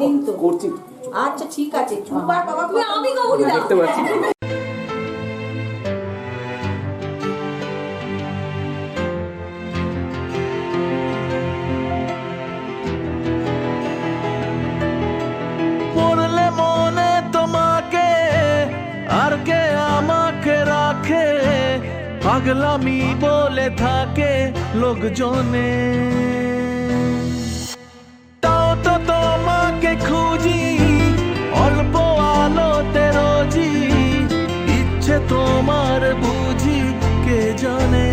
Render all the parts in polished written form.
দিন তো করছি। আচ্ছা ঠিক আছে দুবার বাবা আমি কখন দেখতে পাচ্ছি। পড়লে মনে তোমাকে আর কে আমাকে রাখে, পাগলামি বলে থাকে লোকজনে। তাও তো তোমাকে খুঁজি অল্প আলোতে রোজি, ইচ্ছে তোমার বুঝি কে জানে।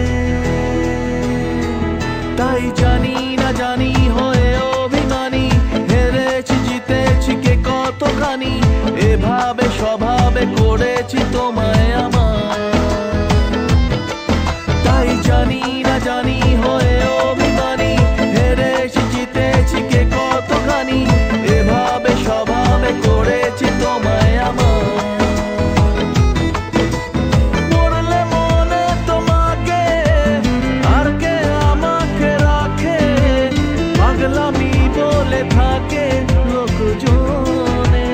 তাই জানি না জানি হয়ে অভিমানী, হেরেছি জিতেছি কে কতখানি, এভাবে স্বভাবে করেছি তোমায় আমার। তাই জানি না জানি হয়ে অভিমানী, হেরেছি জিতেছি কে কতখানি, এভাবে স্বভাবে করেছি তোমায় আমার। পড়লে মনে তোমাকে আর কে আমাকে রাখে, পাগলামি বলে থাকে লোকজনে।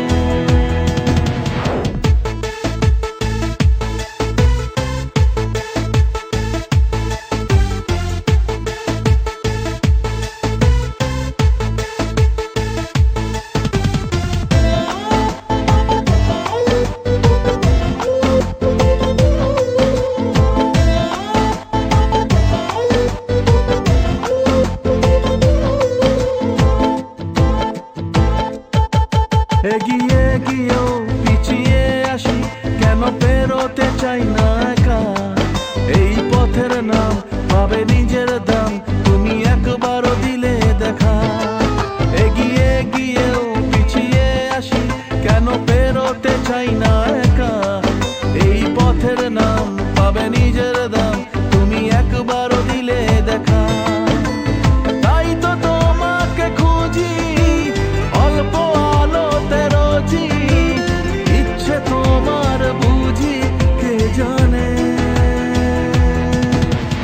এগিয়ে গিয়েও পিছিয়ে আসি, কেন পেরোতে চাই না একা। এই পথের নাম পাবে নিজের দাম, তুমি একবারও দিলে দেখা। এগিয়ে গিয়েও পিছিয়ে আসি, কেন পেরোতে চাই না একা। এই পথের নাম পাবে নিজের দাম, তুমি একবারও দিলে দেখা। তাই তো তোমাকে খুঁজি অল্প আলোতে রোজি, ইচ্ছে তোমার বুঝি কে জানে।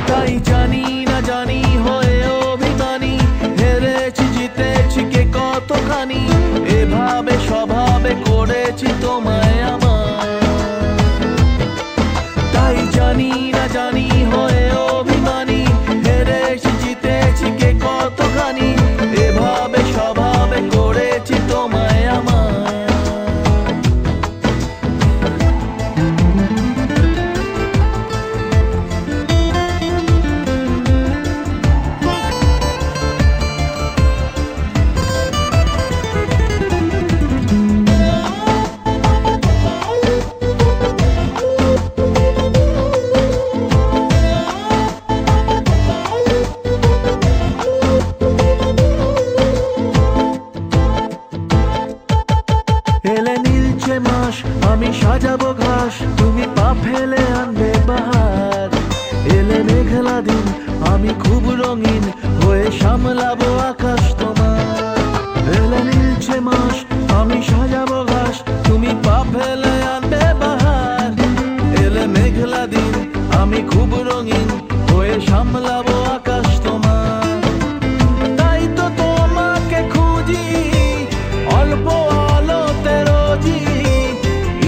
তাই জানি না জানি হয়ে অভিমানী, হেরেছি জিতেছি কে কতখানি, এভাবে স্বভাবে করেছি তোমায় আমার। তাই জানি না জানি হয়ে অভিমানী, হেরেছি জিতেছি কে কতখানি, এভাবে স্বভাবে করেছি তোমায় আমার। এলে নীলছে মাস আমি সাজাবো ঘাস, তুমি পা ফেলে আনবে বাহার। এলে মেঘলা দিন আমি খুব রঙিন হয়ে সামলাবো আকাশ তোমার। এলে নীলছে মাস আমি সাজাবো ঘাস, তুমি পা ফেলে আনবে বাহার। এলে মেঘলা দিন আমি খুব রঙিন হয়ে সামলাবো আকাশ তোমার। তাই তো তোমাকে খুঁজি অল্প আলোতে রোজি,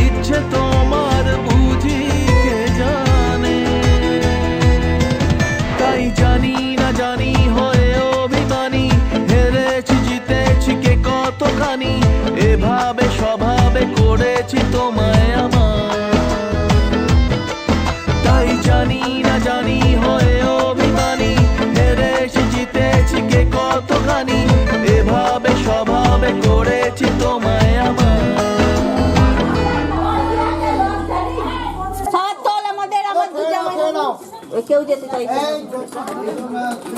ইচ্ছে তোমার বুঝি কে জানে। তাই জানি না জানি হয়ে অভিমানী, হেরেছি জিতেছি কে কতখানি, এভাবে স্বভাবে করেছি তোমায় আমার। তাই জানি না জানি হয়ে অভিমানী, হেরেছি জিতেছি কে কতখানি, এভাবে স্বভাবে করেছি তোমায় আমার। সাত দল আমাদের আমার দুজন কেউ যেতে চাইছে না।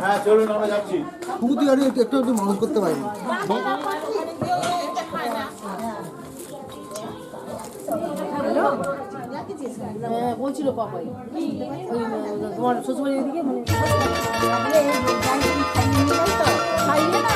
হ্যাঁ চলুন আমরা যাচ্ছি। খুবই আর একটু একটু মদত করতে পারি। বলছিল পাপাই তোমার শ্বশুরবাড়ির দিকে মানে খাইয়ে না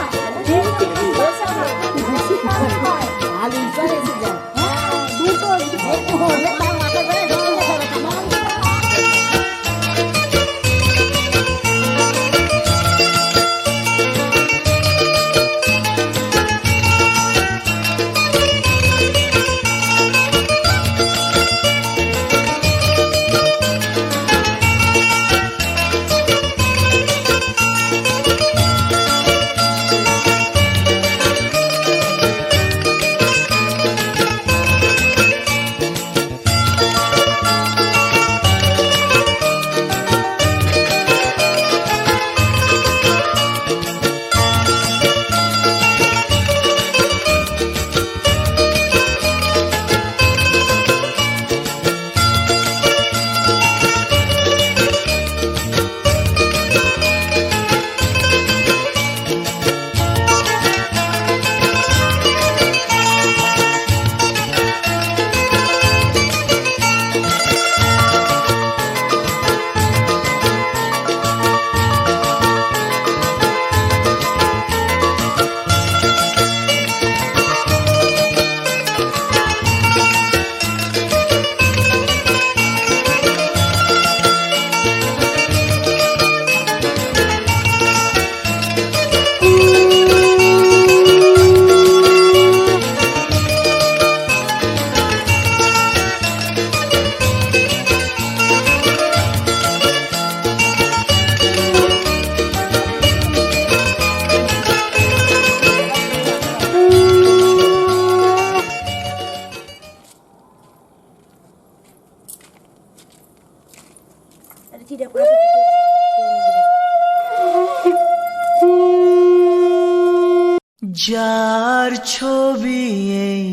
যার ছবি এই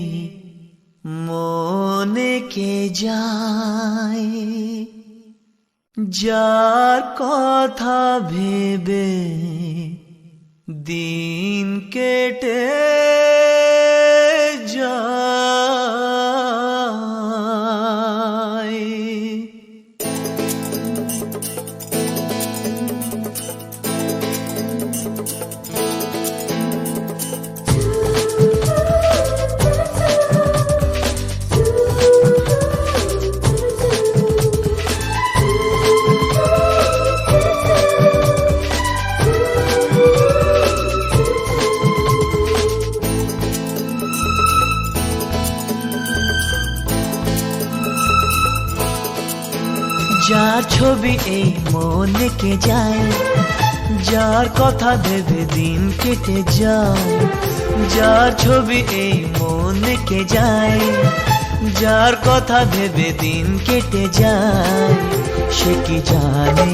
মনে কে যায়, যার কথা ভেবে দিন কেটে যায়। যার ছবি এই মনে কে যায়, যার কথা ভেবে দিন কেটে যায়, যার ছবি এই মনে কে যায়, যার কথা ভেবে দিন কেটে যায়, সে কি জানে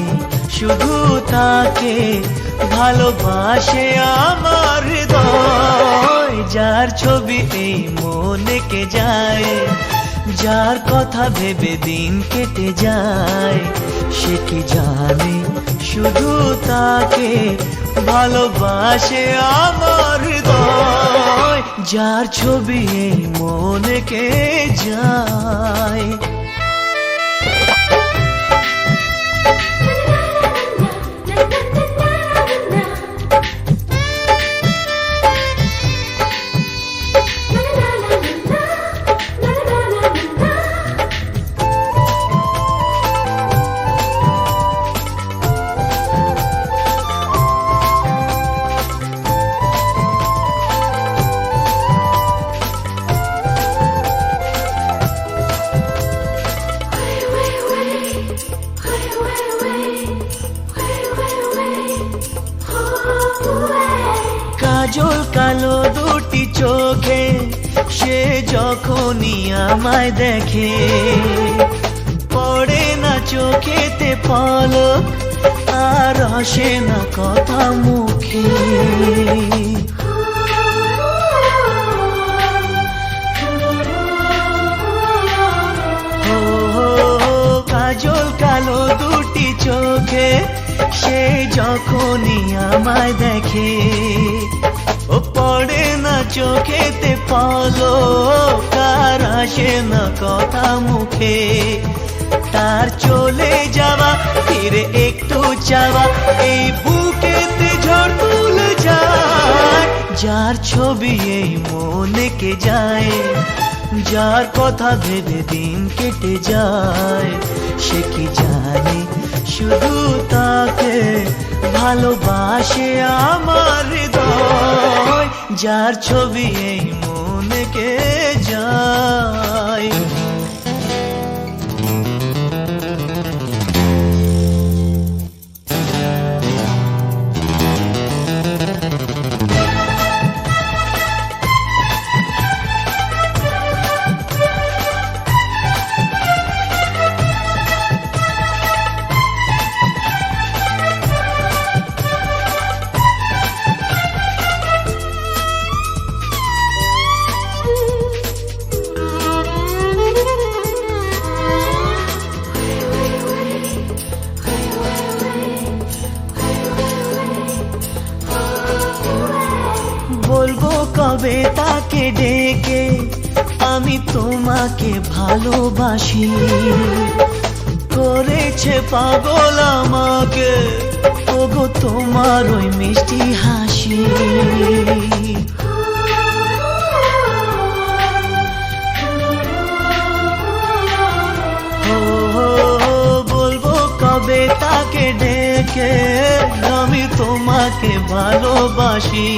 শুধু তাকে ভালোবাসে আমার হৃদয়। যার ছবি এই মনে কে যায়, যার কথা ভেবে দিন কেটে যায়, সে কি জানে শুধু তাকে ভালোবাসে আমার হৃদয়। যার ছবি এই মনে কে যায়। কাজল কালো দুটি চোখে সে যখনই আমায় দেখে, পড়ে না চোখেতে পলক আর আসে না কথা মুখে। কাজল কালো দুটি চোখে সে যখনই আমায় দেখে, ও পড়ে না চোখেতে পলক আর আসে না কথা মুখে। তার চলে যাওয়া ফিরে একটু চাওয়া এই বুকেতে ঝড় তুলে যায়। যার ছবি এই মনে কে যায়, যার কথা ভেবে দিন কেটে যায়, সে কি জানে শুধু তাকে ভালোবাসে আমার হৃদয়। যার ছবি এই মনে কে যায়। বলবো কবে তাকে ডেকে আমি তোমাকে ভালোবাসি, করেছে পাগল আমাকে ওগো তোমার ওই মিষ্টি হাসি। বলবো কবে তাকে ডেকে আমি তোমাকে ভালোবাসি,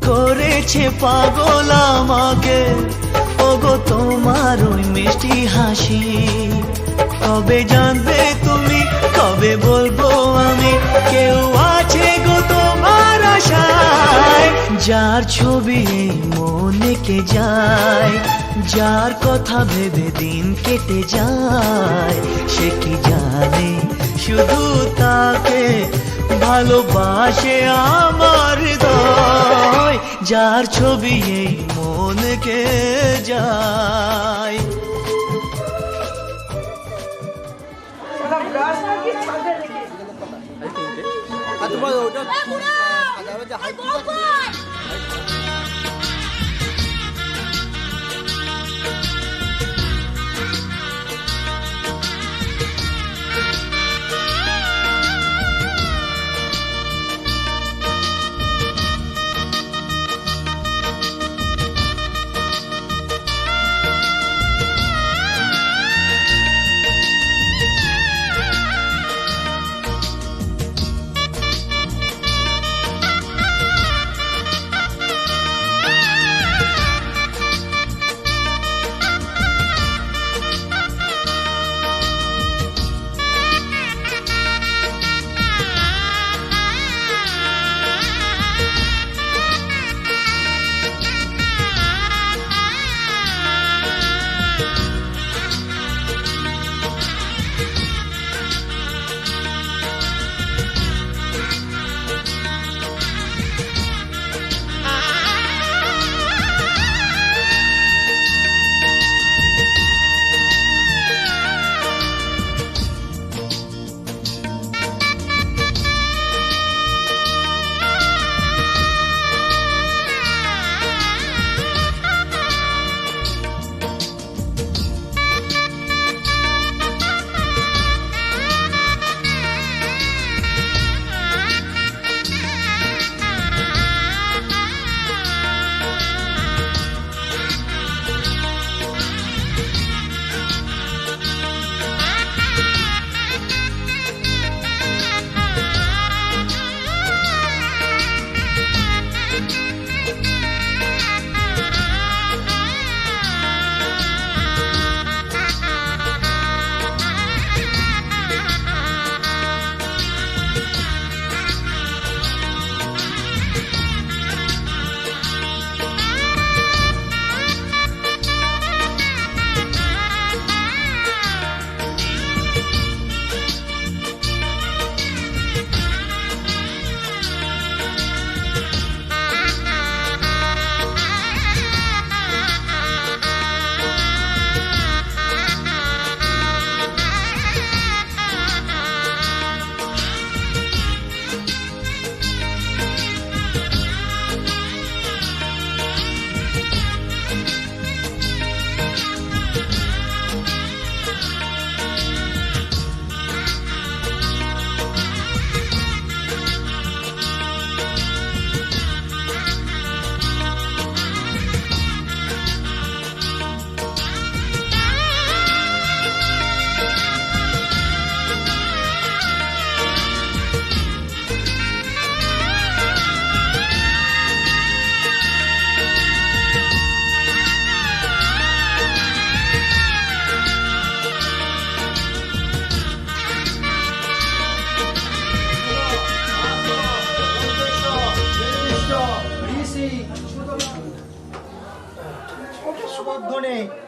করেছে পাগল আমাকে ওগো তোমার ওই মিষ্টি হাসি। কবে জানবে তুমি, কবে বলবো আমি, কেউ আছে গো তোমার আশায়। যার ছবি এই মনে কে যায়, যার কথা ভেবে দিন কেটে যায়, সে কি জানে শুধু তাকে ভালোবাসে আমার হৃদয়। যার ছবি এই মনকে যায়।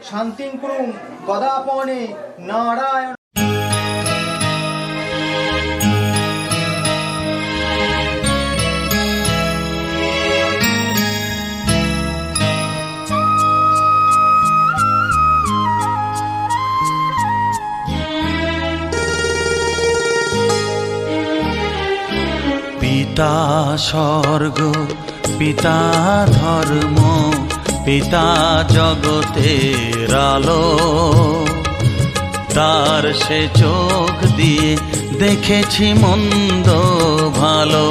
শান্তিং কুরুং গদাপনে নারায়ণ। পিতা স্বর্গ, পিতা ধর্ম, পিতা জগতের আলো, তার সে চোখ দিয়ে দেখেছি মন্দ ভালো,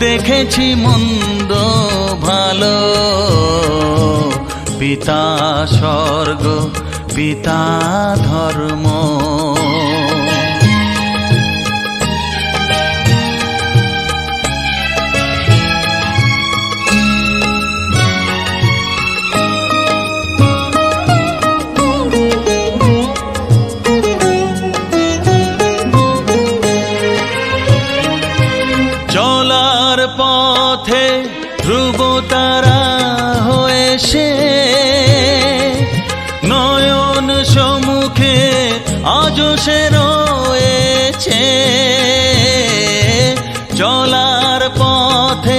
দেখেছি মন্দ ভালো। পিতা স্বর্গ, পিতা ধর্ম। চলার পথে ধ্রুব তারা হয়ে সে নয়ন সম্মুখে আজ সে রয়েছে। চলার পথে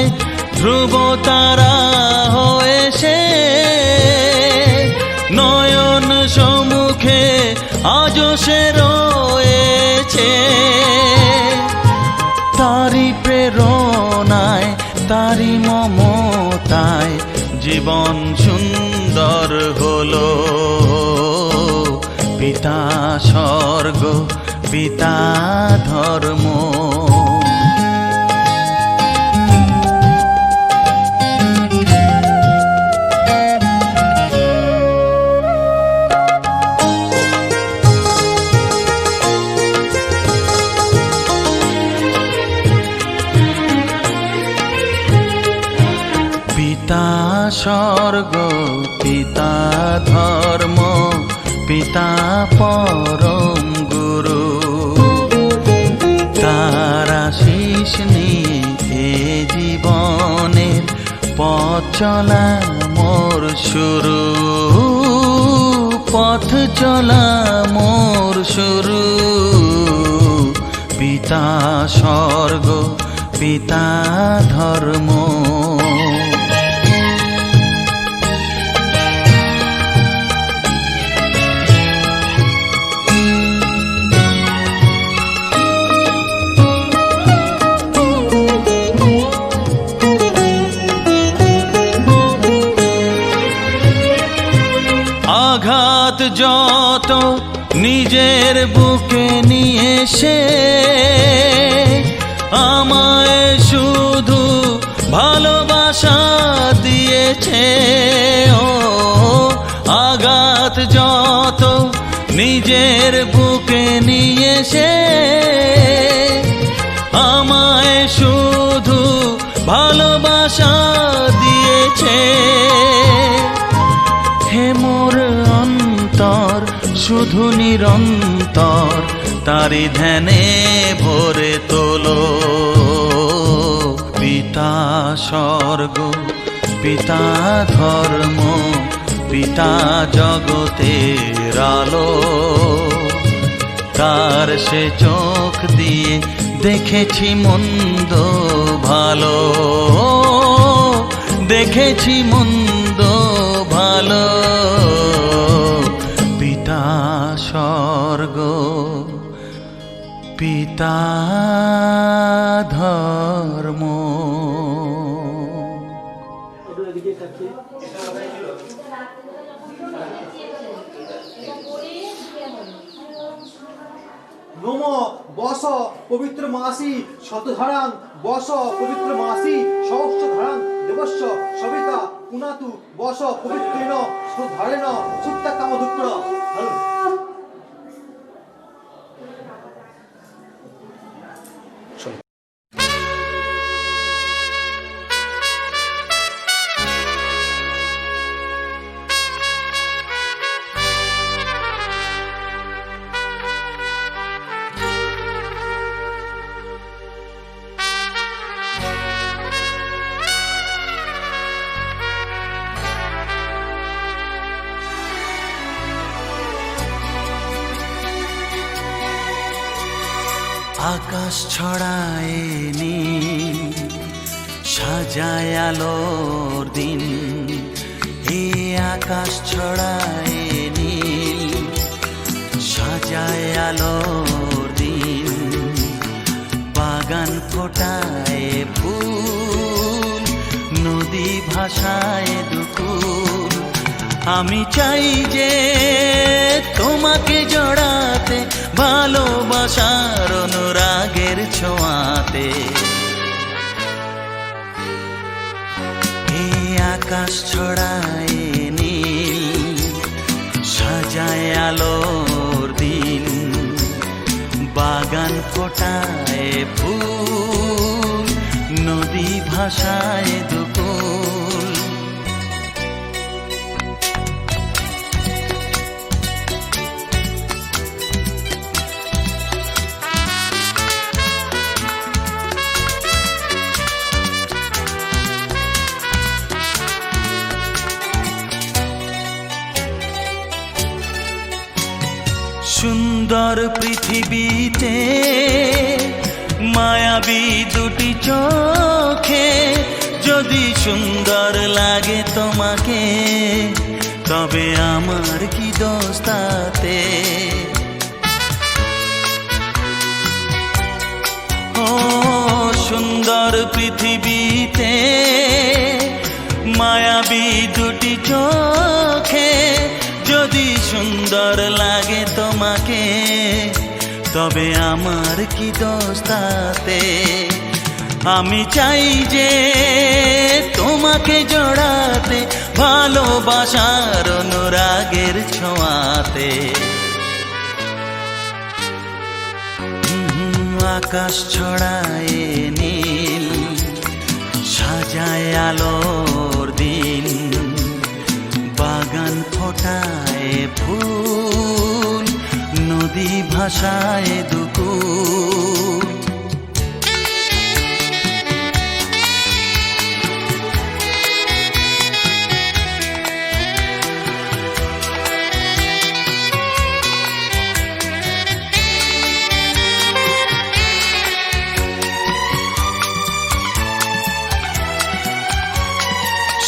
ধ্রুব তারা হয়ে সে নয়ন সম্মুখে আজও সে রয়েছে। তারি প্রেরণায় তারি মমতায় জীবন সুন্দর হলো। পিতা স্বর্গ পিতা ধর্ম। পিতা স্বর্গ পিতা ধর্ম পিতা পরম গুরু। তার আশীষ নিয়ে এ জীবনের পথ চলা মোর শুরু। পথ চলা মোর শুরু। পিতা স্বর্গ পিতা ধর্ম। আঘাত যত নিজের বুকে নিয়ে সে আমায় শুধু ভালোবাসা দিয়েছে। ও আঘাত যত নিজের বুকে নিয়ে সে আমায় শুধু ভালোবাসা দিয়েছে। হে মোর অন্তর শুধু নিরন্তর তারি ধ্যানে ভরে তোলো। পিতা স্বর্গ পিতা ধর্ম পিতা জগতের আলো। তার সে চোখ দিয়ে দেখেছি মন্দ ভালো। দেখেছি মন্দ ভালো। পিতা স্বর্গ পিতা ধর্ম। নম বস পবিত্র মাসি শতধারাং বস পবিত্র মাসি সহস্রধারাং দেবস্য সবিতা পুনাতু বস পবিত্রেণ সুধারেণ সুপ্তা কামধুক্র। আকাশ ছড়ায় নীল সাজায় আলোর দিন। এ আকাশ ছড়ায় নীল সাজায় আলোর দিন। বাগান ফোটায় ফুল নদী ভাষায় দুকুল। আমি চাই যে তোমাকে জড়াতে ভালোবাসার অনুরাগের ছোঁয়াতে। এই আকাশ ছড়ায় নীল সাজায় আলোর দিন। বাগান ফোটায় ফুল নদী ভাষায় দুকুল। সুন্দর পৃথিবীতে মায়াবী দুটি চোখে যদি তবে আমার কি দোষ তাতে? ও সুন্দর পৃথিবীতে মায়াবী দুটি চোখে যদি সুন্দর লাগে তোমাকে, তবে আমার কি দোষ তাতে? আমি চাই যে তোমাকে জড়াতে, ভালোবাসার অনুরাগের ছোঁয়াতে। আকাশ ছড়ায় নীল, সাজায় আলোর দিন, বাগান ফোটায় ফুল, নদী ভাসায় দুকুল।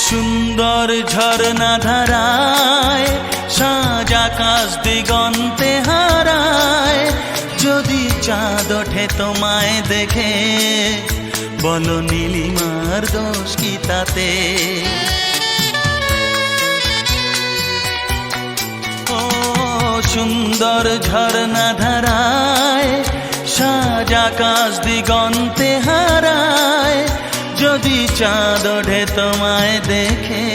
সুন্দর ঝরনা ধারায় সাজ আকাশ দিগন্তে হারায়, যদি চাঁদ ওঠে তোমায় দেখে, বলো নীলিমার দোষ কি তাতে? ও সুন্দর ঝরনা ধারায় সাজ আকাশ দিগন্তে হারায়, যদি চাঁদ ওঠে তোমায় দেখে,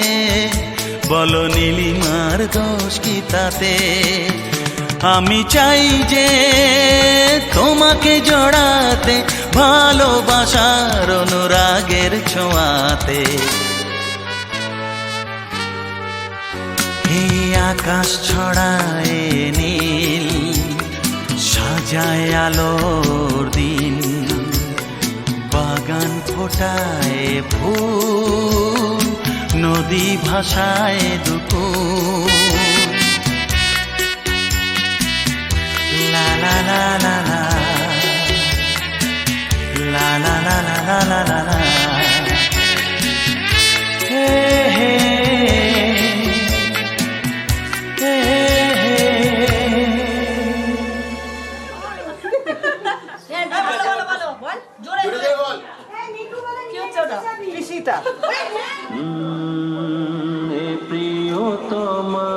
বলো নীলিমার দোষ কি তাতে? আমি চাই যে তোমাকে জড়াতে, ভালোবাসার অনুরাগের ছোঁয়াতে। এই আকাশ ছড়ায় নীল, সাজায় আলোর দিন, বাগান ফোটায় ফুল, নদী ভাসায় দুকুল। লা লা লা লা লা, লা লা লা লা লা লা লা, হে হে হে প্রিয়তমা।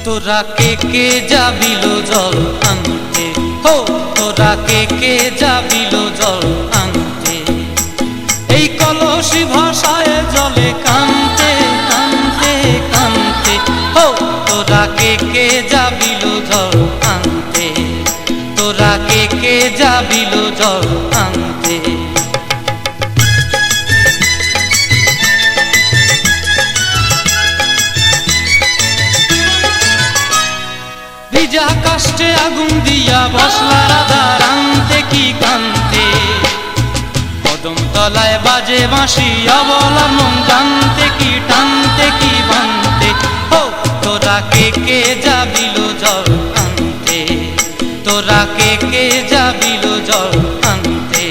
তোরা কে যাবিল জল আনতে, হো তোরা কে যাবিল জল আনতে, এই কলসি ভাষায় জলে কানতে কানতে কানতে, হো তোরা কে যাবিল জল আনতে, তোরা কে যাবিল জল আনতে। ভিজা কাষ্টে আগুন দিয়া বসলা রাধা রান্তে কি কান্তে, কদম তলায় বাজে বাঁশি অবলার মন জানতে কি টানতে কি বানতে, হো তোরা কে যাবিল জল আনতে, তোরা কে যাবিল জল আনতে।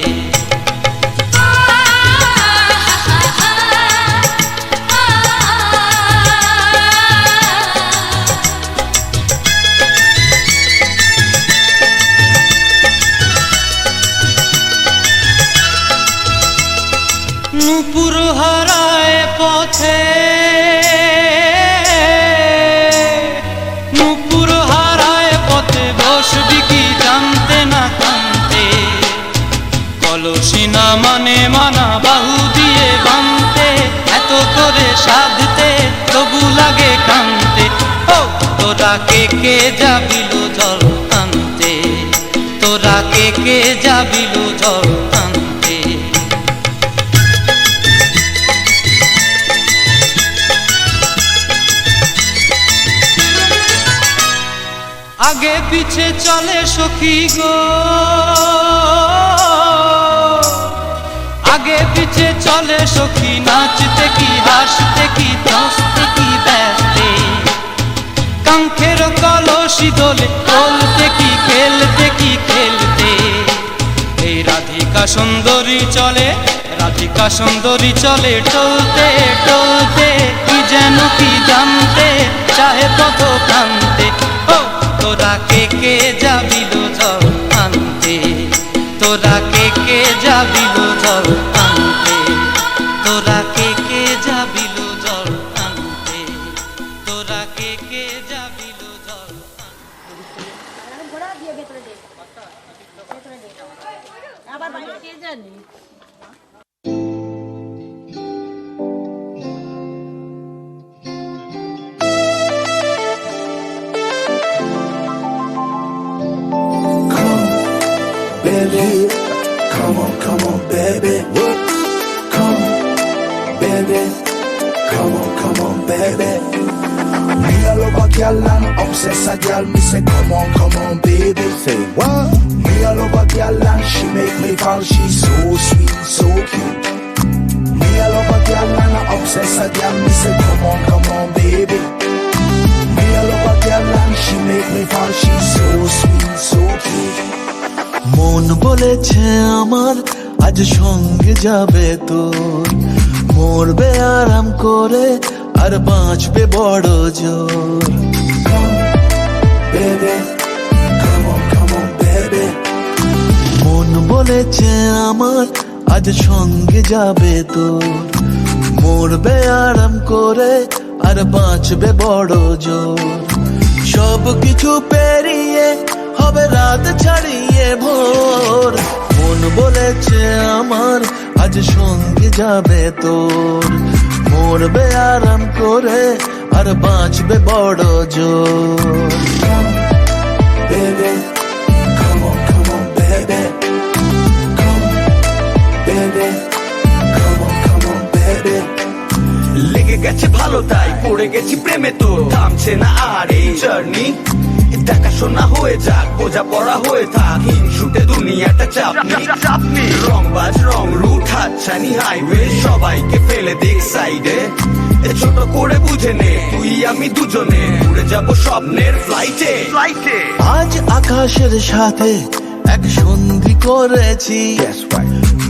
নূপুর হারায় পথে, নূপুর হারায় পথে, বসবি কি জানতে না কানতে, কলসি না মানে মানা বাহু দিয়ে বানতে, এত করে সাধতে তবু লাগে কানতে, ও তোরা কে যাবিল জল আনতে, তোরা কে যাবিল জল আনতে। পিছে চলে সখী গো, আগে পিছে চলে সখী, নাচতে কি হাসতে কি হাসতে কি ব্যস্তে, কাঙ্ক্ষের কলসি দোলে বলতে কি খেলতে কি খেলতে। এই রাধিকা সুন্দরী চলে, রাধিকা সুন্দরী চলে টলতে টলতে, কি যেন কি জানতে চাহে পথ প্রান্তে। ও তোরা কে কে যাবিল জল আনতে, তোরা কে কে যাবিল জল আনতে, তোরা কে কে যাবিল জল আনতে, তোরা কে কে যাবিল জল আবার বাইরে কে জানি। Baby, come on, baby. Come on, baby. Come on, baby. Me a love a girl and obsess a girl. Me say, come on, baby. Say what? Me a love a girl and she make me fall. She's so sweet, so cute. Me a love a girl and I obsess a girl. Me say, come on, baby. Me a love a girl and she make me fall. She's so sweet, so cute. মন বলেছে আমার আজ সঙ্গে যাবে তোর, মরবে আরাম করে আর বাঁচবে বড় জোর। Baby, come on, baby. মন বলেছে আমার আজ সঙ্গে যাবে তোর, মরবে আরাম করে আর বাঁচবে বড় জোর। সব কিছু পেরিয়ে হবে রাত ছাড়িয়ে ভোর, মন বলেছে আমার আজ সঙ্গে যাবে তোর, মরবে আরাম করে আর বাঁচবে বড় জোর। Baby, come on, baby. Baby, come on, baby. লেগে গেছে ভালো তাই পড়ে গেছি প্রেমে, তো থামছে না আর এই জার্নি। দেখাশোনা হয়ে যাক, বোঝা পড়া হয়ে থাক, হিংসুটে দুনিয়াটা চাপনি। রংবাজ রং রুট হাতছানি হাইওয়ে, সবাইকে ফেলে দিক সাইডে। ছোট করে বুঝে নে তুই আমি দুজনে উড়ে যাবো স্বপ্নের ফ্লাইটে। আজ আকাশের সাথে এক সন্ধি করেছি,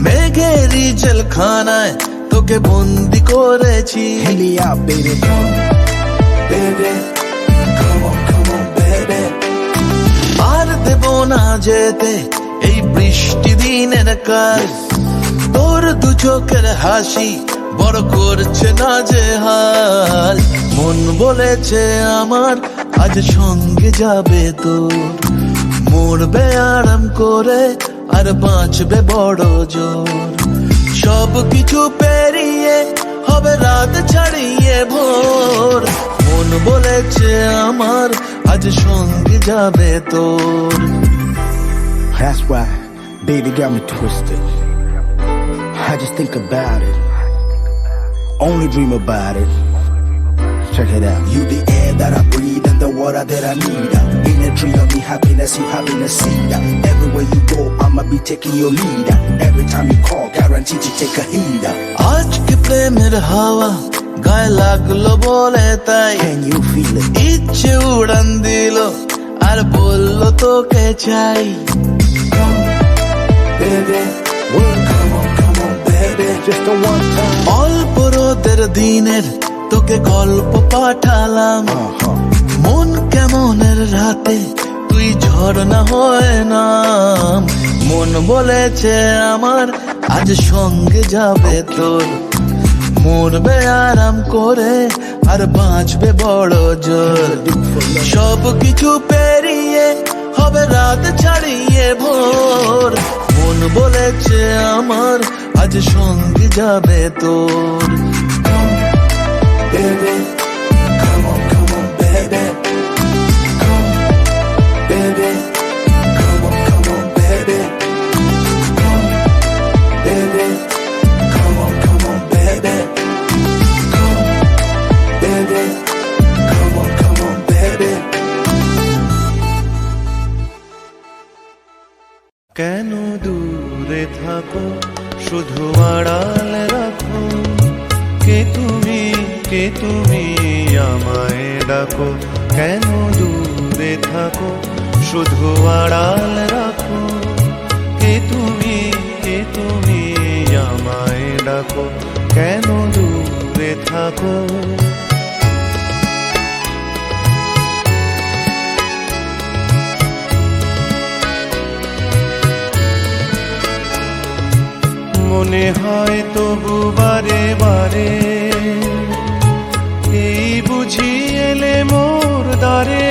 মেঘেরই জেলখানায় তোকে বন্দি করেছি। Hit me up, baby. Baby, come on, baby. আর দেব না যেতে এই বৃষ্টি দিনের কাল, তোর দু চোখের হাসি বড় করছে না যে হাল। মন বলেছে আমার আজ সঙ্গে যাবে তোর, মরবে আরাম করে আর বাঁচবে বড় জোর। সব কিছু পেরিয়ে হবে রাত ছাড়িয়ে ভোর, মন বলেছে আমার আজ সঙ্গে যাবে তোর। That's why, baby got me twisted. I just think about it, only dream about it. Check it out. You the air that I breathe and the water that I need. In a tree of me happiness, you having a seed. Everywhere you go, I'ma be taking your lead. Every time you call, guaranteed to take a heed. আজকে প্রেমের হাওয়া গায়ে লাগলো বলে তাই, Can you feel it? ইচ্ছে উড়ান দিল আর বললো তোকে চাই। Baby, come on, baby. Just a one time. অল্প রোদের দিনের তোকে গল্প পাঠালাম, মন কেমনের রাতে তুই ঝর্ণা হয়ে নাম। মন বলেছে আমার আজ সঙ্গে যাবে তোর, মরবে আরাম করে আর বাঁচবে বড় জোর। সব কিছু পেরিয়ে হবে রাত ছাড়িয়ে ভোর, মন বলেছে আমার আজ সঙ্গে যাবে তোর। Baby, come on, baby. Baby, come on, baby. Baby, come on, baby. Baby, come on, baby. শুধু আড়াল রাখো। কে তুমি আমায় ডাকো, কেন দূরে থাকো, শুধু আড়াল রাখো। কে তুমি আমায় ডাকো, কেন দূরে থাকো। মনে হয় তবু বারে বারে, এই বুঝি এলে মোর দ্বারে।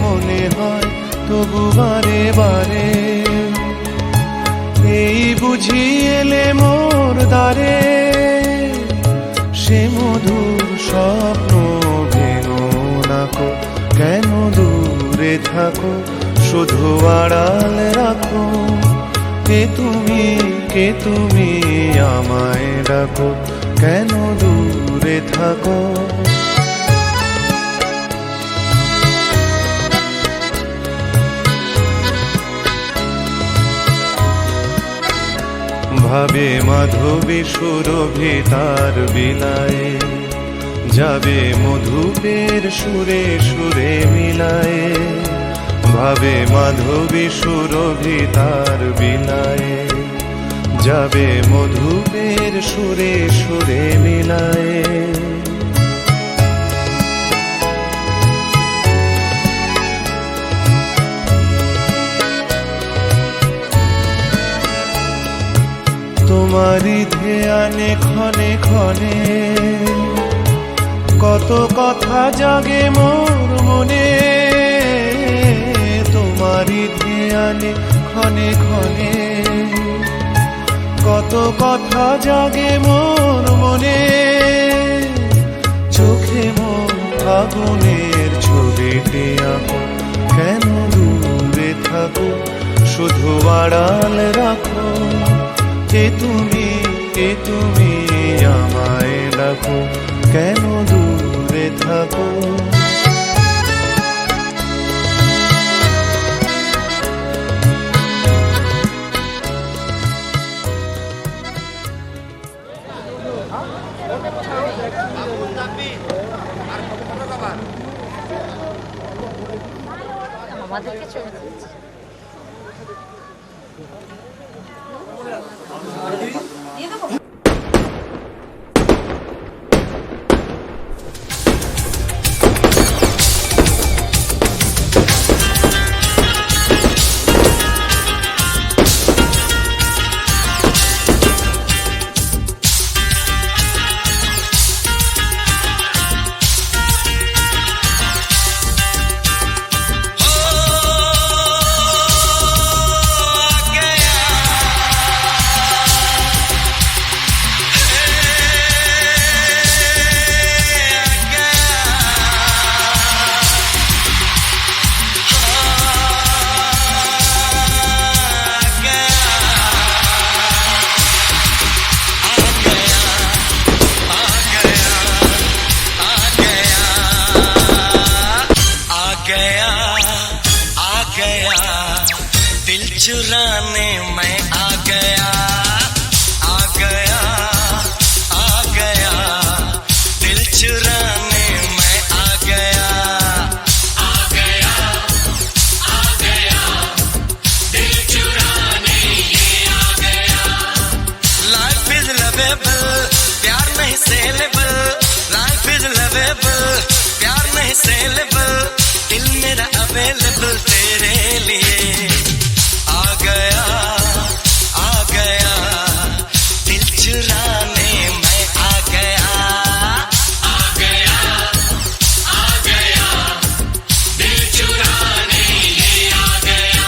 মনে হয় তবু বারে বারে, এই বুঝি এলে মোর দ্বারে। সে মধুর স্বপ্ন ভেঙো নাকো, কেন দূরে থাকো, শুধু আড়াল রাখো। কে তুমি আমায় ডাকো, কেন দূরে থাকো। ভাবে মাধবী সুরভি তার বিলায়ে, যাবে মধুপের সুরে সুরে মিলায়ে। ভাবে মাধবী সুরভি তার বিলায়ে, যাবে মধুপের সুরে সুরে মিলায়ে। তোমারি ধ্যানে ক্ষণে ক্ষণে, কত কথা জাগে মোর মনে। তোমারি ধ্যানে ক্ষণে ক্ষণে, কত কথা জাগে মোর মনে। চোখে মোর আগুনের ছবিটি আঁকো, কেন দূরে থাকো, শুধু আড়াল রাখো। কে তুমি আমায় ডাকো, কেন দূরে থাকো। আমাদেরকে চলে দিয়ে দেবো। चुराने मैं आ गया, आ गया, आ गया, दिल चुराने मैं आ गया, आ गया, आ गया, दिल चुराने ये आ गया। लाइफ इज लवेबल, प्यार नहीं सेलेबल, लाइफ इज लवेबल, प्यार नहीं सेलेबल, दिल मेरा अवेलेबल तेरे लिए। आ गया, आ गया, दिल चुराने मैं आ गया, आ गया, आ गया, दिल चुराने ये आ गया।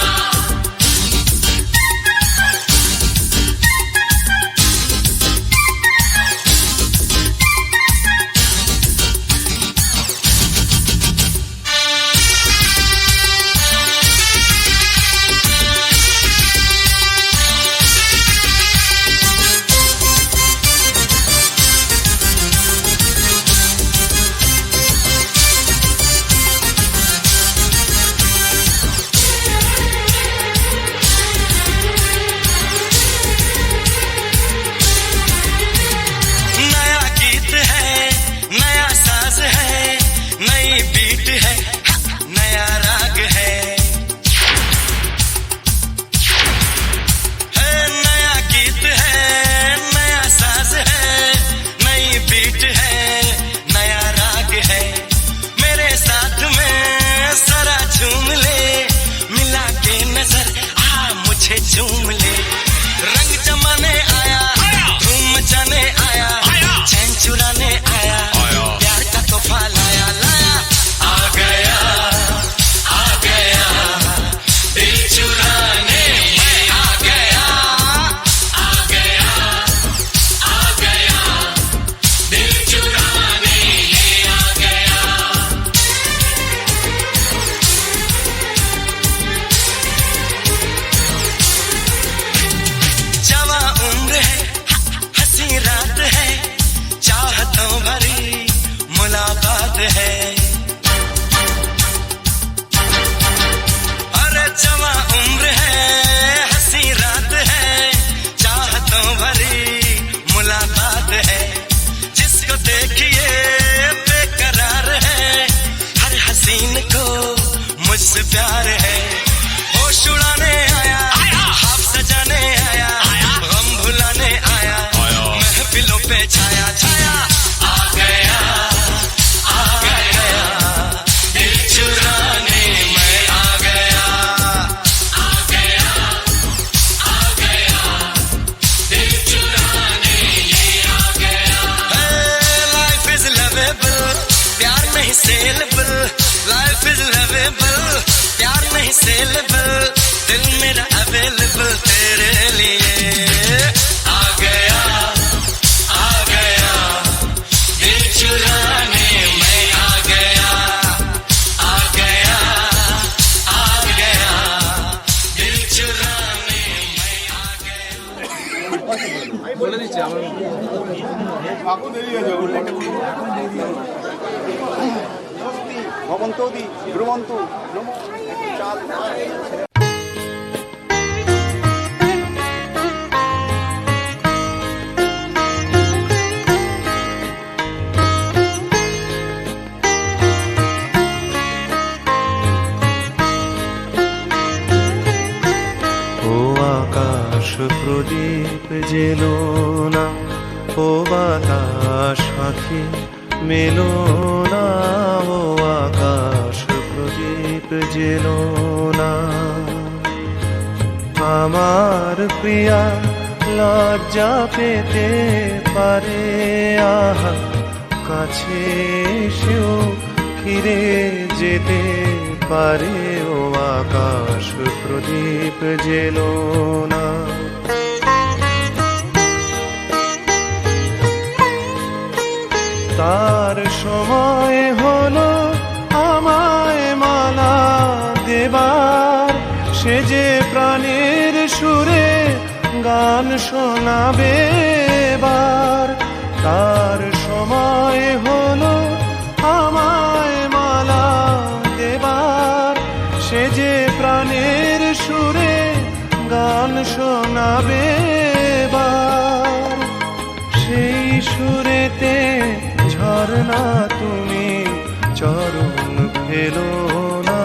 झूम ले रंग जमाने आया धूम मचाने आया चैन चुराने आया प्यार का तोहफा लाया लाया आ गया दिल चुराने मैं आ गया दिल चुराने ये आ गया जवा उम्र है हंसी रात है चाहतों भरी मुलाकात है अरे जवा उम्र है हंसी रात है चाहतों भरी मुलाकात है जिसको देखिए बेकरार है हर हसीन को मुझसे प्यार है होश उड़ाने आया ख्वाब सजाने आया गम भुलाने आया महफिलों पे छाया छाया आ गया दिल चुराने मैं आ गया दिल चुराने ये आ गया लाइफ इज लवेबल प्यार नहीं सेलेबल लाइफ इज लवेबल प्यार नहीं सेलेबल दिल मेरा अवेलेबल तेरे लिए आ गया दिल चुराने मैं आ गया दिल चुराने मैं आ गया ও আকাশ প্রদীপ জেলো না ও বাতাস পাখি মেলো না ও আকাশ প্রদীপ জেলো না আমার প্রিয়া লজ্জা পেতে পারে আহা কাছে এসেও ফিরে যেতে পারে ও আকাশ প্রদীপ জেলো না তার সময় হলো আমায় মালা দেবার সে যে প্রাণের সুরে গান শোনাবে এবার তার সময় হলো আমায় মালা দেবার সে যে প্রাণের সুরে গান শোনাবে এবার সেই সুরেতে ঝরনা তুমি চরণ ফেলো না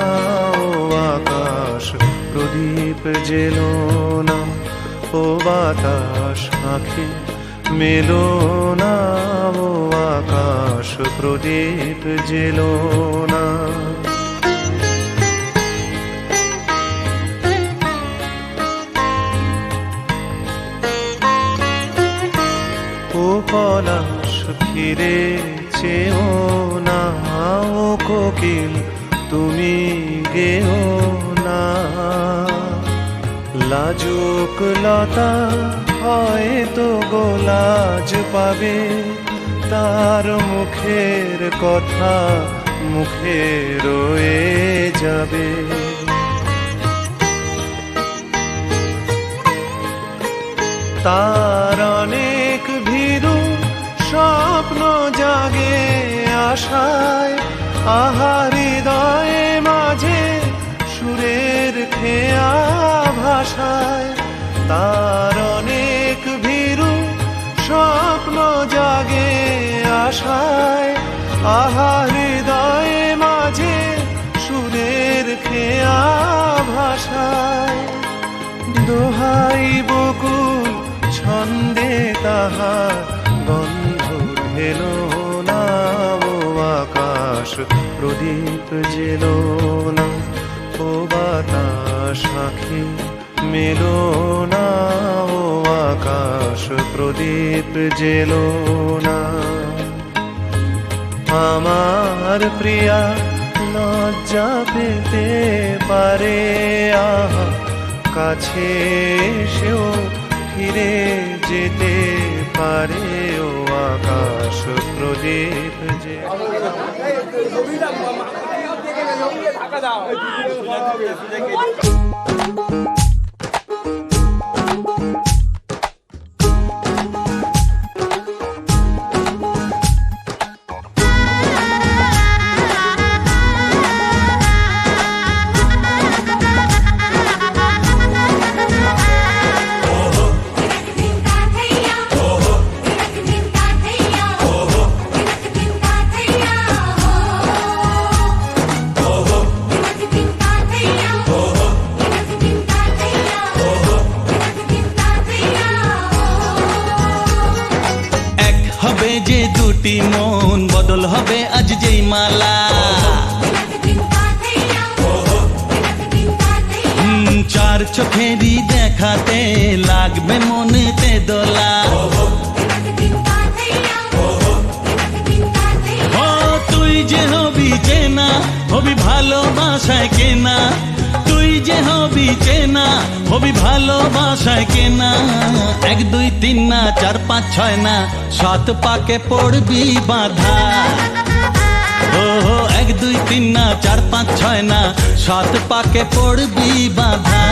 ও আকাশ প্রদীপ জেলো না ও বাতাস আঁখি মেলো না ও আকাশ প্রদীপ জেলো না ও পলাশ ফিরে চেও না ও কোকিল তুমি গেও না লাজুক লতা হয়তো গোলাজ পাবে তার মুখের কথা মুখে রয়ে যাবে তার অনেক ভীরু স্বপ্ন জাগে আশায় আহা হৃদয়ে মাঝে সুরের খেয়া ভাষায় তার অনেক ভীরু স্বপ্ন জাগে আশায় আহা হৃদয়ে মাঝে সুরের খেয়া ভাষায় দোহাই বকুল ছন্দে তাহার গন্ধ ঢেলো না ও আকাশ প্রদীপ জেলো না ও বাতাস আঁখি মেলো না ও আকাশ প্রদীপ জেলো না আমার প্রিয়া লজ্জা পেতে পারে আহা কাছে এসেও ফিরে যেতে পারে ও আকাশ প্রদীপ যে যে দুটি মন বদল হবে আজ যেই মালা চার চোখেরই দেখাতে লাগবে মনেতে দোলা ও তুই যে হবি চেনা হবি ভালোবাসায় কেনা তুই যে হবি চেনা হবি ভালোবাসায় কেনা 1 2 3 না 4 5 6 না 7 পাকে পড়বি বাধা ও 1 2 3 না 4 5 6 না 7 পাকে পড়বি বাধা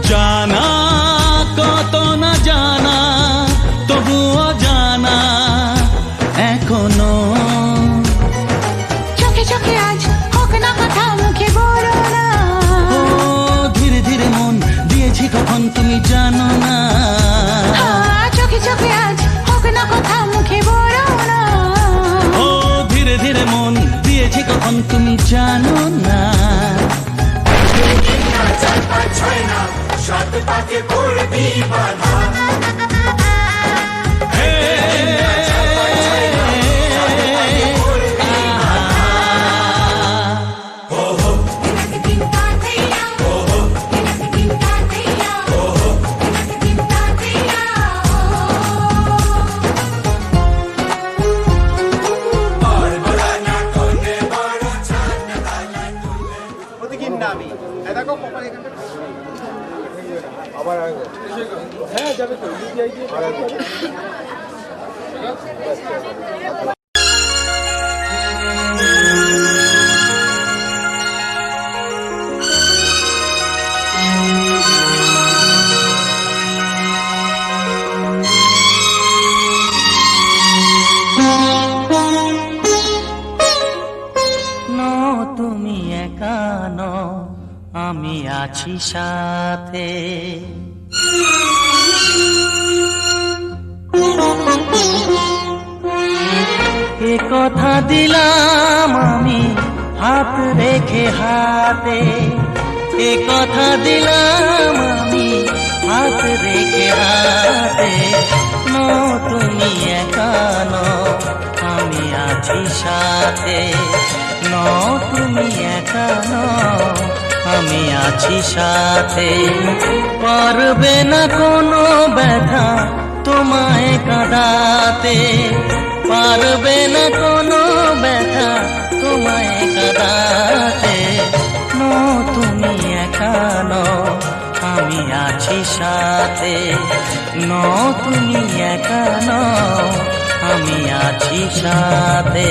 জানা কত না জানা তবুও জানা এখনো চোখে চোখে আজ হোক না কথা মুখে বলো না ও ধীরে ধীরে মন দিয়েছি কখন তুমি জানো না চোখে চোখে আজ হোক না কথা মুখে বলো না ও ধীরে ধীরে মন দিয়েছি কখন তুমি জানো না 4 5 6 না 7 পাকে পড়বি বাধা তুমি একা নও আমি আছি সাথে এ কথা দিলাম আমি হাত রেখে হাতে এ কথা দিলাম আমি হাত রেখে হাতে তুমি একা নও আমি আছি সাথে তুমি একা নও আমি আছি সাথে পারবে না কোনো ব্যথা তোমায় কাঁদাতে পারবে না কোনো ব্যথা তোমায় কাঁদাতে তুমি একা নও আমি আছি সাথে তুমি একা নও আমি আছি সাথে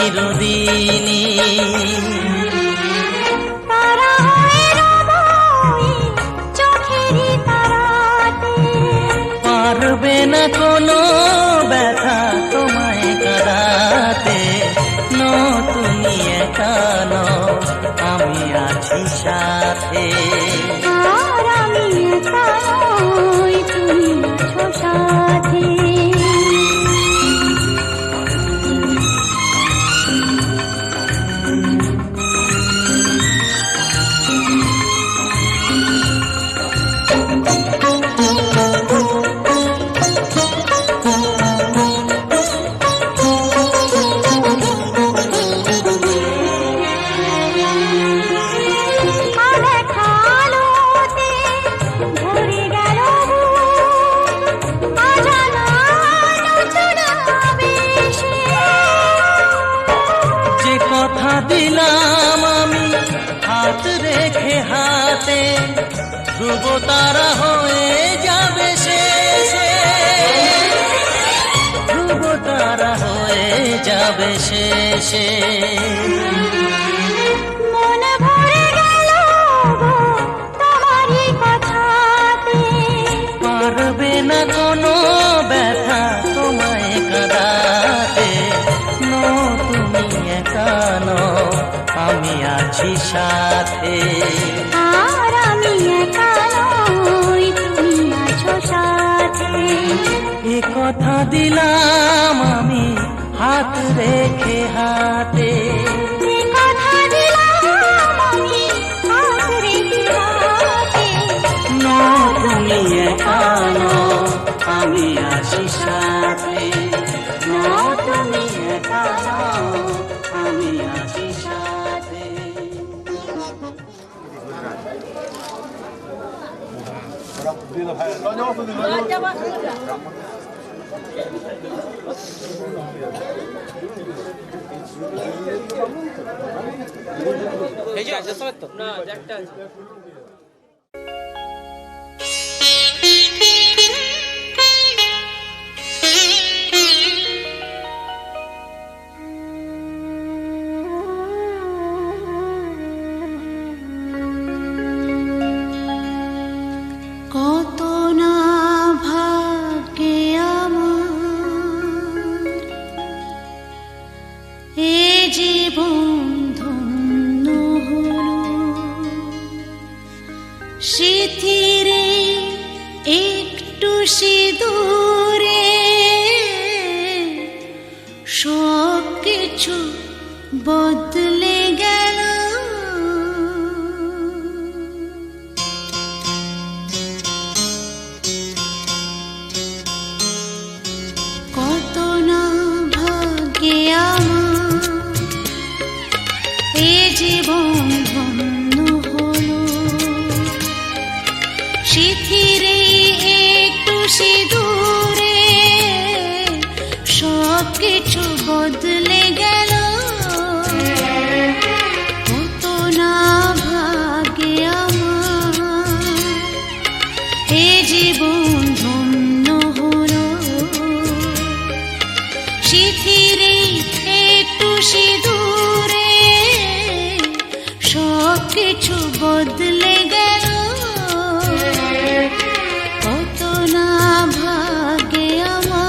চিরদিনই। তারা হয়ে রব এই চোখেরই তারাতে, পারবে না কোনো ব্যথা তোমায় কাঁদাতে। তুমি একা নও, আমি আছি সাথে। আর আমি একা নই, তুমি আছো সাথে। কথা দিলাম আমি হাত রেখে হাতে, ধ্রুব তারা হয়ে যাবে শেষে, ধ্রুব তারা হয়ে যাবে শেষে। মন ভরে গেল তোমারই কথাতে, পারবে না কোনো ব্যথা তোমায় কাঁদাতে। তুমি একা নও, আমি আছি সাথে। আর আমি একা নই, তুমি আছো সাথে। এ কথা দিলাম আমি হাত রেখে হাতে, এ কথা দিলাম আমি হাত রেখে হাতে। তুমি একা নও, আমি আছি সাথে। তুমি একা নও, আমি আছি সাথে। কত না ভাগ্যে আমার এ জীবন ধন্য হলো, স্মৃতিরে একটু সিঁদুরে সব কিছু বদলে গেল। কত না ভাগ্যে আমার এ জীবন ধন্য হলো, স্মৃতিরে একটু সিঁদুরে সব কিছু বদলে গেল। কত না ভাগ্যে আমার এ জীবন ধন্য হলো, স্মৃতিরে একটু সিঁদুরে সব কিছু বদলে গেল। কত না ভাগ্যে আমার।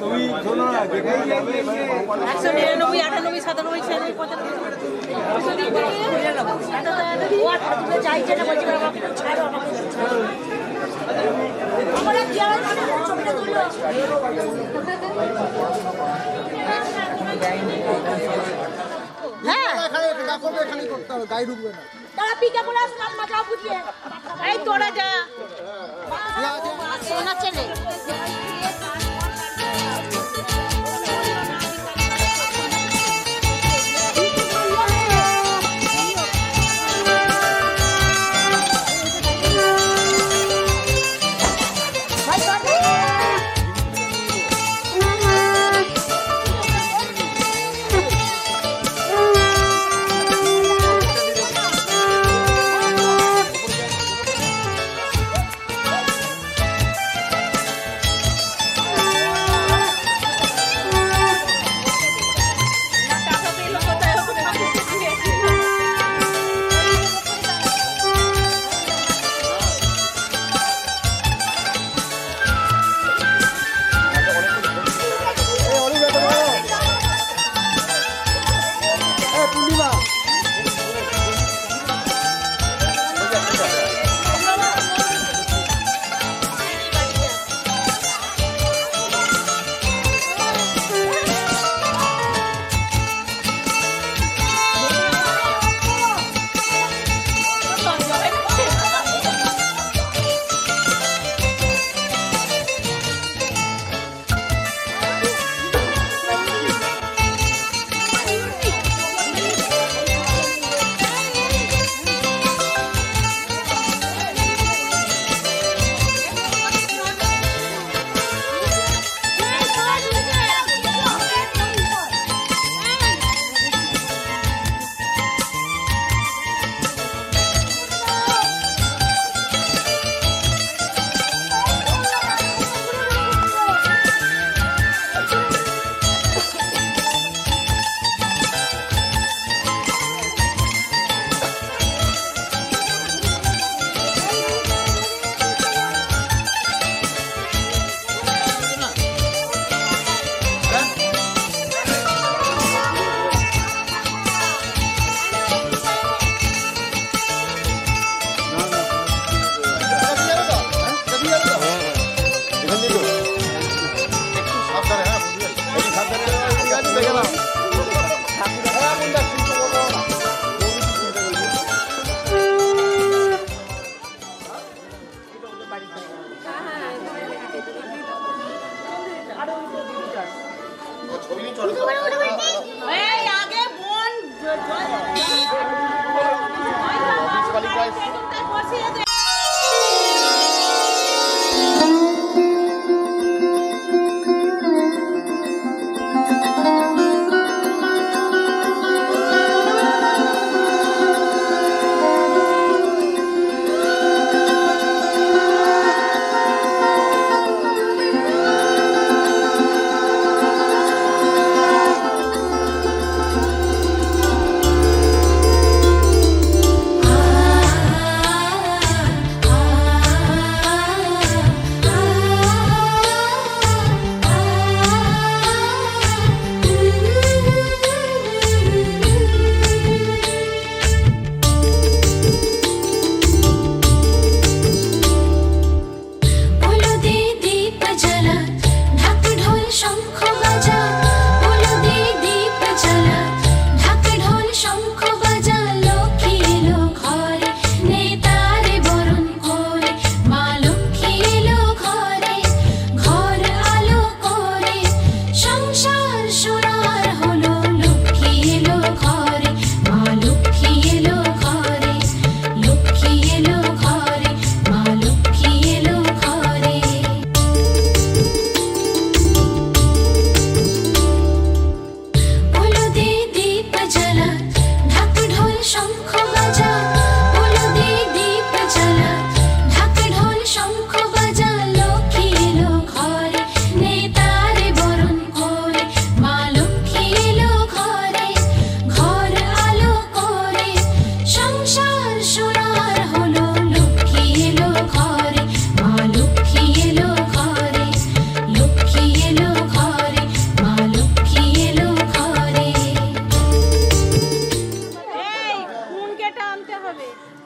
তুমি শোনো না, যেখানে যাবে, 199, 98, 97, 96, 95, ও আর তুমি চাইছে না, বলছে আমাকে ছাড়ো, আমাকে ছাড়ো। আমরা কি আর ছবিটা তুলো। হ্যাঁ এখানে রাখবে, এখানে করতে হবে, গাড়ি ঢুকবে না। তারা পিকা করে আসুন, আপনার যাও বুঝিয়ে। এই তোরা যা সোনা ছেলে।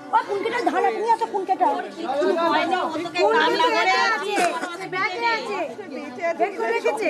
ও কুনকেটা ধারে তুমি আছে কুনকেটা ব্যাগে আছে বের করে রেখেছে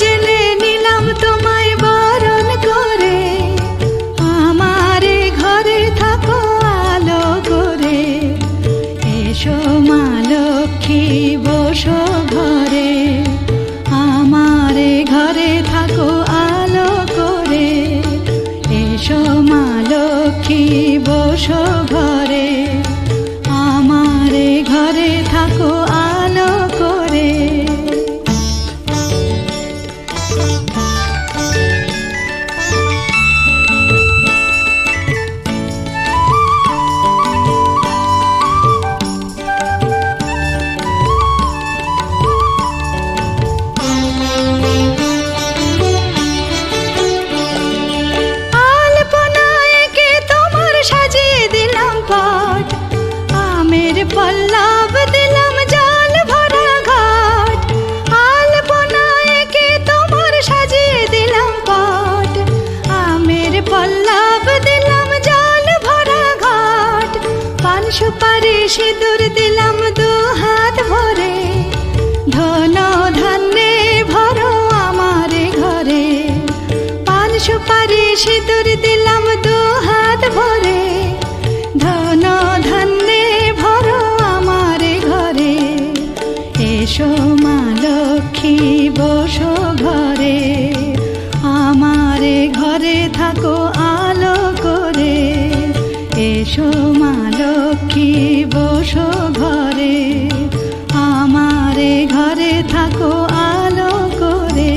জেলে নিলাম তোমায় বরণ করে আমারে ঘরে থাকো আলো করে এসো মা লক্ষ্মী বসো ঘরে আমারে ঘরে থাকো আলো করে এসো মা লক্ষ্মী বসো ঘরে আমারে ঘরে থাকো আলো করে পল্লব দিলাম জল ভরা ঘাট আলপনা এঁকে তোমার সাজিয়ে দিলাম পট আমের পল্লব দিলাম জল ভরা ঘাট পান সুপারি সিঁদুর দিলাম দু হাত ভরে ধন ধান্যে ভরো আমারে ঘরে পান সুপারি সিঁদুর দিলাম দু হাত ভরে ধন ধান্যে ভরো আমারে ঘরে এসো মা লক্ষ্মী বসো ঘরে আমারে ঘরে থাকো আলো করে এসো মা লক্ষ্মী বসো ঘরে আমারে ঘরে থাকো আলো করে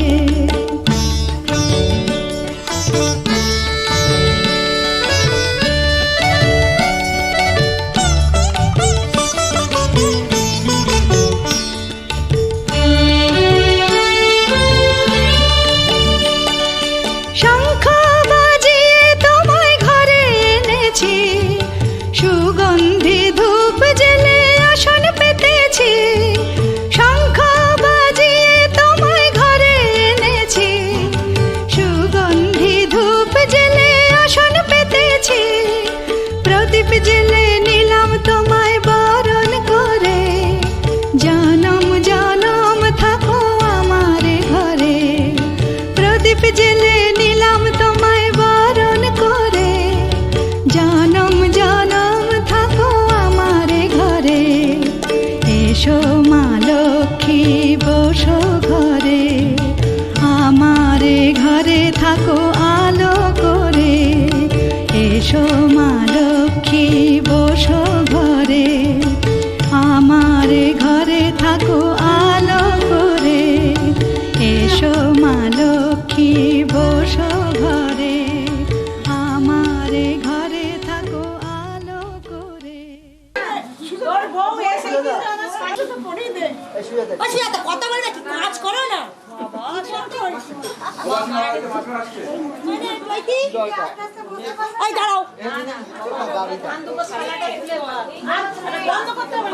সুগন্ধি ধূপ জেলে আসন পেতেছি শঙ্খ বাজিয়ে তোমায় ঘরে এনেছি সুগন্ধি ধূপ জেলে আসন পেতেছি প্রদীপ জেলে নিলাম তোমায় বরণ করে জনম জনম থাকো আমারে ঘরে প্রদীপ জেলে নিলাম তোমায় বরণ করে জনম জনম থাকো আমারে ঘরে এসো মা লক্ষ্মী বসো ঘরে আমারে ঘরে থাকো আলো করে এসো মা লক্ষ্মী বসো ঘরে আমারে ঘরে থাকো আলো করে এসো মা লক্ষ্মী বসো ঘরে আমারে ঘরে থাকো আলো করে তোর বউ এসে কিন্তু আমার সাথে তো পড়েই দে আচ্ছা এত কথা বলে কি কাজ করো না বাবা মানে কইতি এই দাঁড়াও না বন্ধ করতে হবে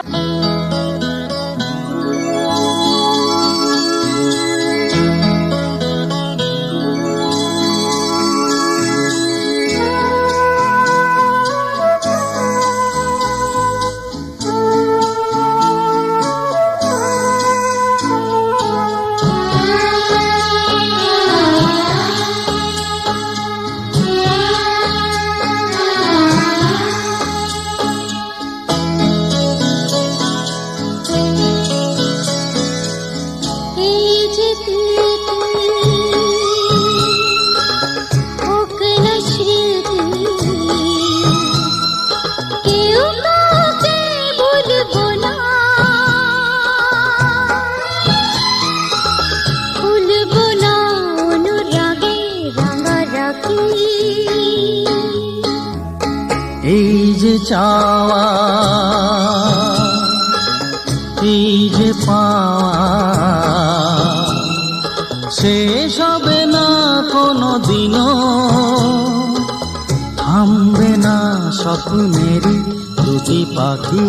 ভুলবো না অনুরাগে যে চাওয়া এই যে পাওয়া শেষ হবে না কোনো দিনও থামবে না স্বপ্নেরই দুটি পাখি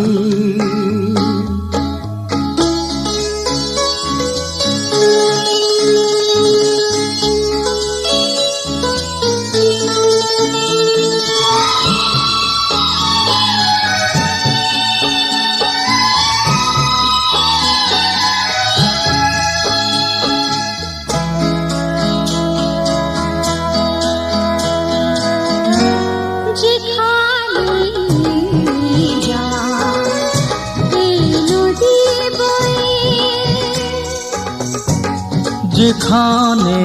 যেখানে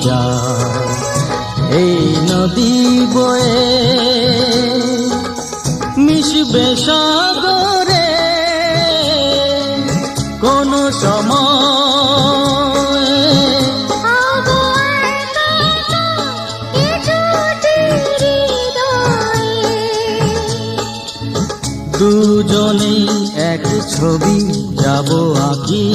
যা এই নদী বয়ে মিশবে সাগরে কোন সময় দুজনেই এক ছবি যাব আঁকি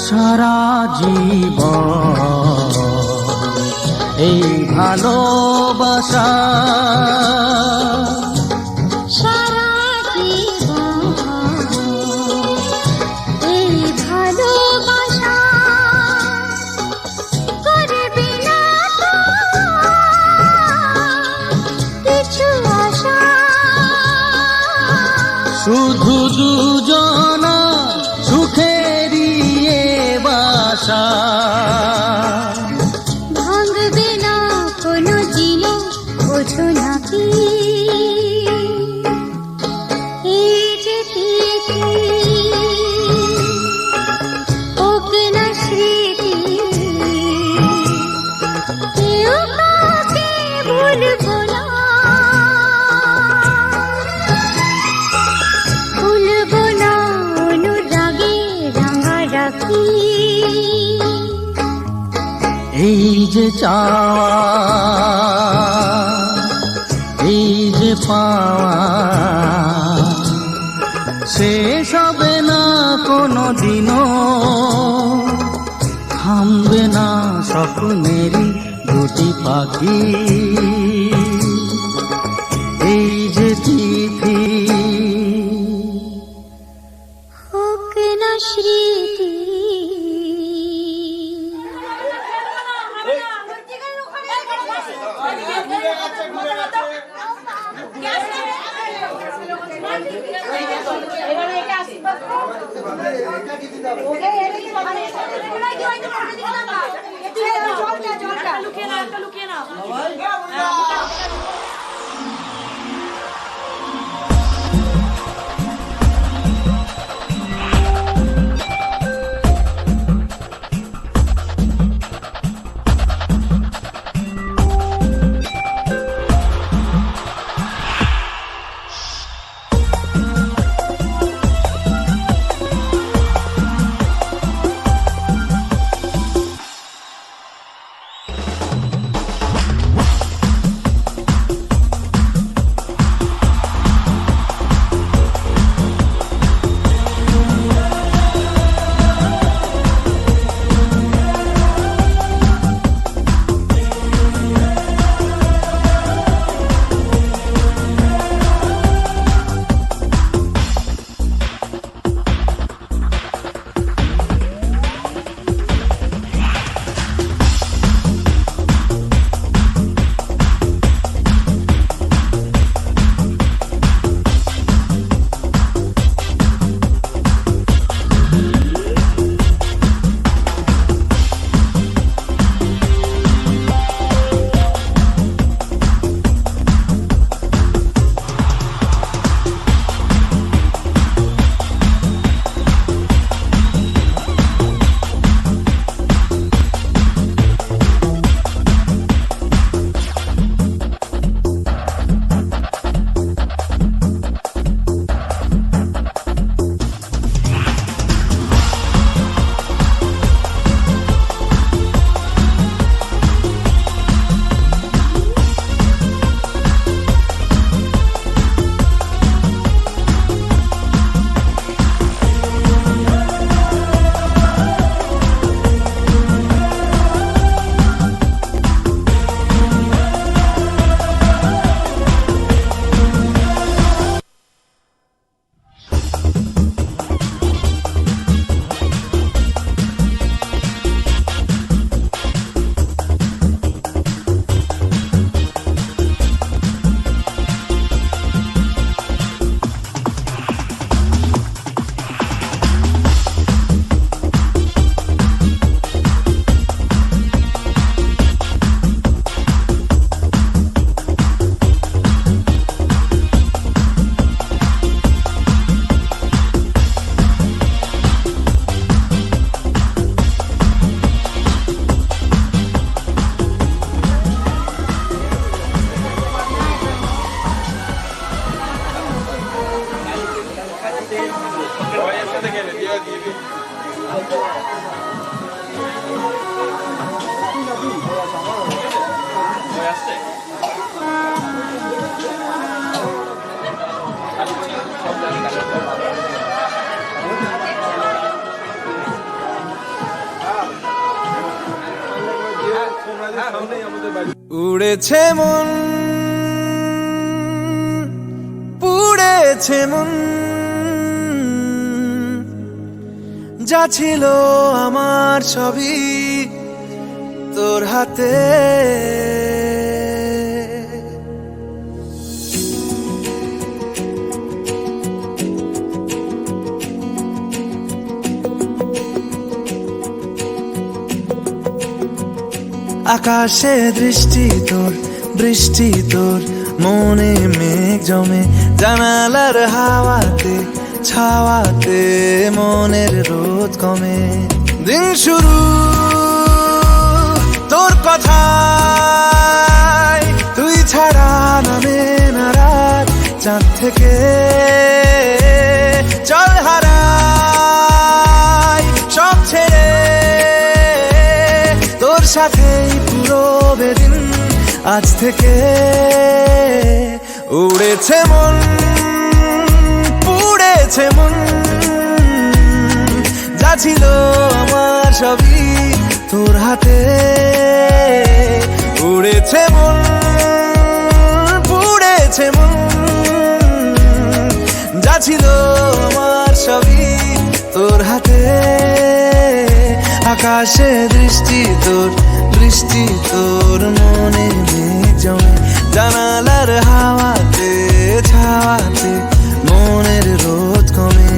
সারা জীবন এই ভালোবাসা সারা জীবন এই ভালোবাসা করবে না তো কিছু আশা শুধু দুজনা সুখেরই বাসা ভাঙবে না কোনো দিনও ওঠো নাকি এই যে পৃথিবী হোক না স্মৃতি কেউ কাউকে ভুলবো না ভুলবো না অনুরাগে রাঙা রাখি এই যে চাওয়া এই যে পাওয়া শেষ হবে না কোনো দিনও থামবে না স্বপ্নেরই দুটি পাখি এই যে তিথি হোক না স্মৃতি লুকিয়ে না উড়েছে মন, পুড়েছে মন, যা ছিল আমার সবই তোর হাতে। আকাশে দৃষ্টি তোর, বৃষ্টি তোর, মনে মেঘ জমে, জানালার হাওয়াতে ছাওয়াতে মনের রোদ কমে। দিন শুরু তোর কথায়, তুই ছাড়া নামে না রাত, চাঁদ থেকে চল হারাই সব ছেড়ে, তোর সাথেই পুরো বেদিন আজ থেকে। উড়েছে মন, পুড়েছে মন, যা ছিল আমার সবই তোর হাতে। উড়েছে মন, পুড়েছে মন, যা ছিল আমার সবই তোর হাতে। আকাশে দৃষ্টি তোর, বৃষ্টি তোর, মনে মেঘ জমে, জানালার হাওয়াতে ছাওয়াতে মনের রোদ কমে।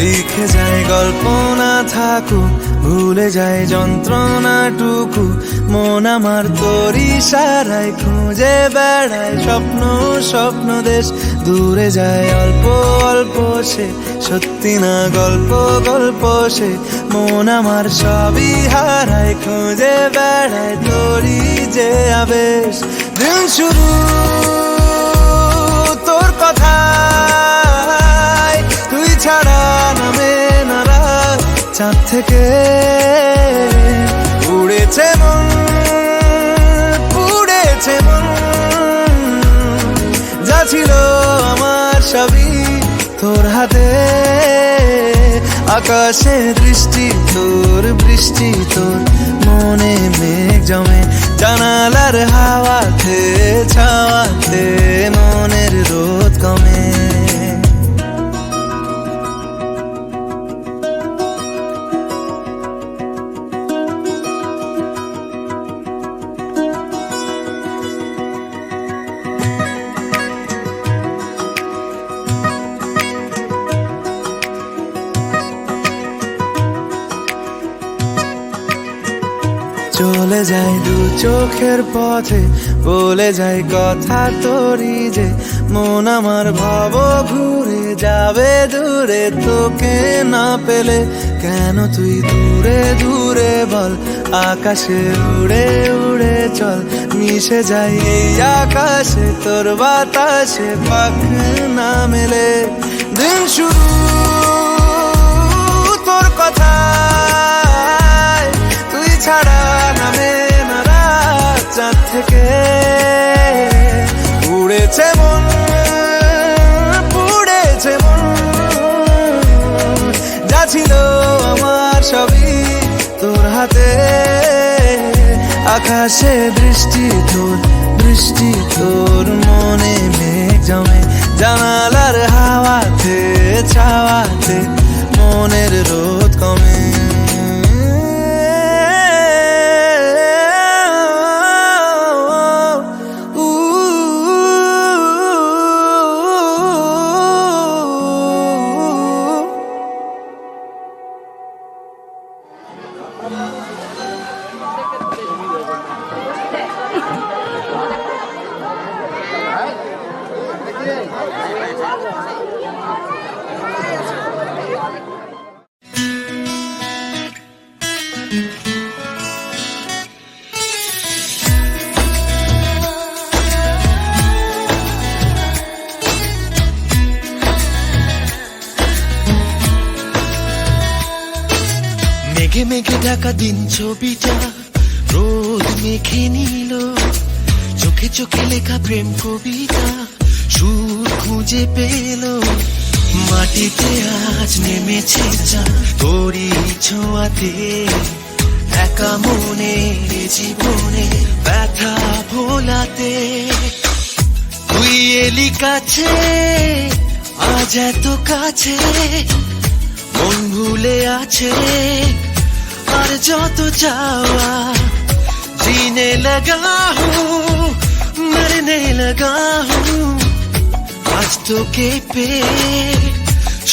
লিখে যায় গল্প না থাকুক, ভুলে যায় যন্ত্রণাটুকু, মন আমার তোর ইশারায় খুঁজে বেড়ায় স্বপ্ন স্বপ্ন দেশ। দূরে যায় অল্প অল্প সে, সত্যি না গল্প গল্প সে, মন আমার সবই হারায় খুঁজে বেড়ায় তোরই যে আবেশ। দিন শুরু তোর কথায়, তুই ছাড়া নামে না রাত, চাঁদ থেকে উড়েছে মন, পুড়েছে মন, যা ছিল আমার সবই তোর হাতে। আকাশে দৃষ্টি তোর, বৃষ্টি তোর, মনে মেঘ জমে, জানালার হাওয়াতে ছাওয়াতে মনের রোদ কমে। চলে যায় দু চোখের পথে, বলে যায় কথা তোরই যে, মন আমার ভাব ঘুরে যাবে দূরে তোকে না পেলে। কেন তুই দূরে দূরে বল, আকাশে উড়ে উড়ে চল, মিশে যাই এই আকাশে তোর বাতাসে, পাখ না মেলে। দিন শুরু তোর কথায়, তুই ছাড়া নামে না রাত, চাঁদ থেকে উড়েছে মন, পুড়েছে মন, যা ছিল আমার সবই তোর হাতে। আকাশে দৃষ্টি তোর, বৃষ্টি তোর, মনে মেঘ জমে, জানালার হাওয়াতে ছাওয়াতে মনের রোদ কমে। মেঘে ঢাকা দিন ছবিটা রোদ মেখে নিল, চোখে চোখে লেখা প্রেম কবিতা সুর খুঁজে পেল। মাটিতে আজ নেমেছে চাঁদ তোরই ছোঁয়াতে, একা মনের জীবনে ব্যথা ভোলাতে। তুই এলি কাছে আজ এত কাছে, মন ভুলে আছে আর যত চাওয়া। जीने लगा हूँ मरने लगा हूँ, आज तो के पे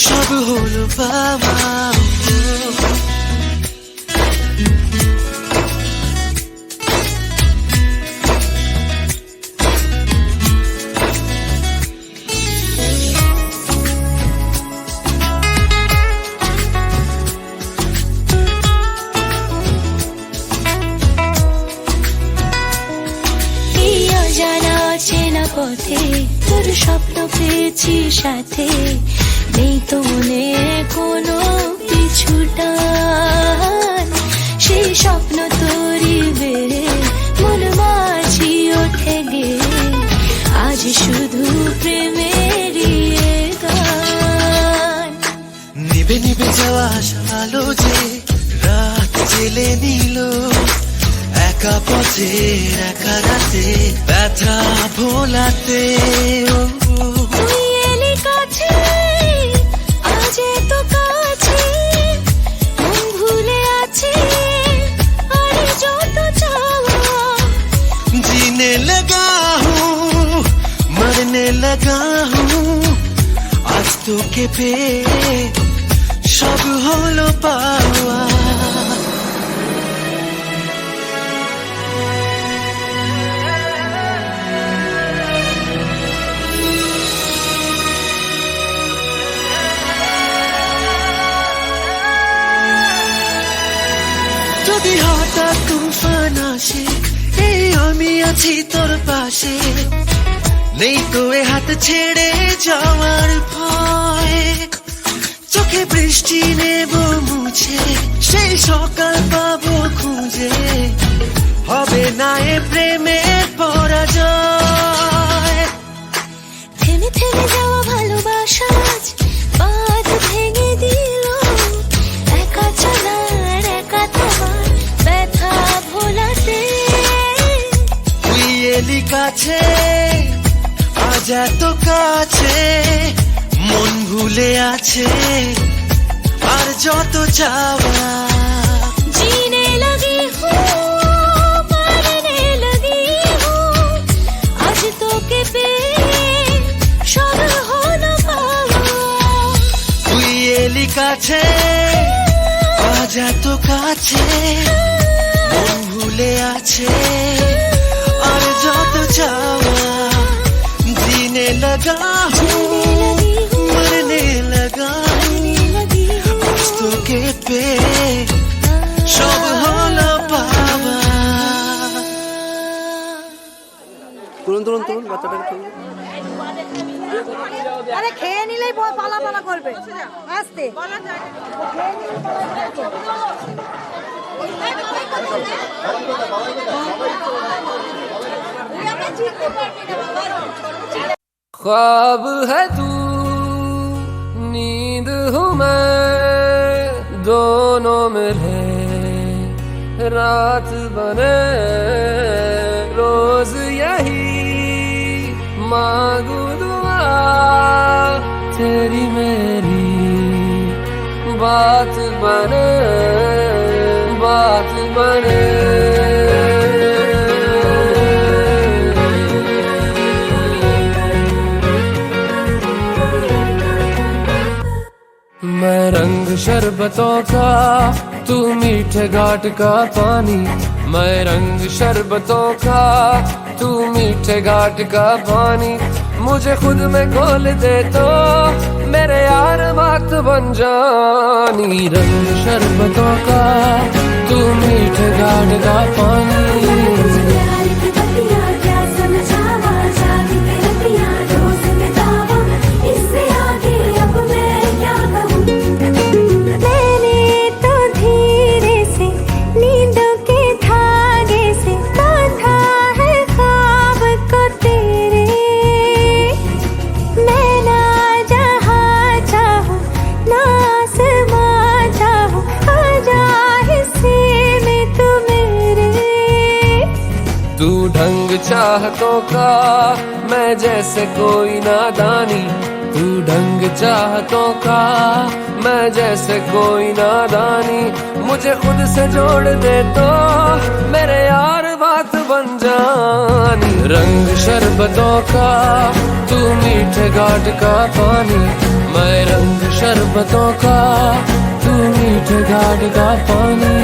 सब হলো বাবা। পথে তোর স্বপ্ন পেয়েছি সাথে, নেই তো মনে কোনো পিছুটান। সেই স্বপ্ন তোরই বেড়ে মন মাঝি ওঠে গে, আজ শুধু প্রেমেরই গান। নিবে নিবে যাওয়া আলো যে রাত জেলে নিল, একা পথে একা রাতে ব্যথা ভোলাতে। তুই এলি কাছে আজ এত কাছে, মন ভুলে আছে আর যত চাওয়া। जीने लगा हूँ मरने लगा हूँ, आज तो के पे सब হলো পাওয়া। যদি হঠাৎ তুফান আসে, এই আমি আছি তোর পাশে, নেই তো এ হাত ছেড়ে যাওয়ার ভয়। চোখে বৃষ্টি নেব মুছে, সেই সকাল পাবো খুঁজে, হবে না এ প্রেমের পরাজয়। থেমে থেমে যাওয়া ভালোবাসা আজ বাঁধ ভেঙে দিল, একা চলার একা তোমার ব্যথা ভোলাতে। তুই এলি কাছে আজ এত কাছে, মন ভুলে আছে আর যত চাওয়া। जीने लगी हूँ मरने लगी हूँ, आज तो के पे सब হলো পাওয়া। তুই এলি কাছে আজ এত কাছে, মন ভুলে আছে আর যত চাওয়া। जीने लगा हूँ मरने लगा हूँ, आज तो के पे সব হলো পাওয়া। তুলুন তুলুন তুলুন বাচ্চাটাকে তুলুন। আরে খেয়ে নিলেই পালা পালা করবে আস্তে। ख्वाब है तू नींद हूँ मैं, दोनों मिले रात बने, रोज यही मांगू दुआ, तेरी मेरी बात बने, बात बने। मैं रंग शरबतों का, तू मीठे घाट का पानी। मैं रंग शरबतों का, तू मीठे घाट का पानी। मुझे खुद में घोल दे तो मेरे यार बात बन जानी। रंग शरबतों का, तू मीठे घाट का पानी। मैंने तो धीरे से तू ढंग चाहतों का, मैं जैसे कोई नादानी। तू ढंग चाहतों का, मैं जैसे कोई नादानी। मुझे खुद से जोड़ दे तो मेरे यार बात बन जानी। रंग शरबतों का, तू मीठे घाट का पानी। मैं रंग शरबतों का, तू मीठे घाट का पानी।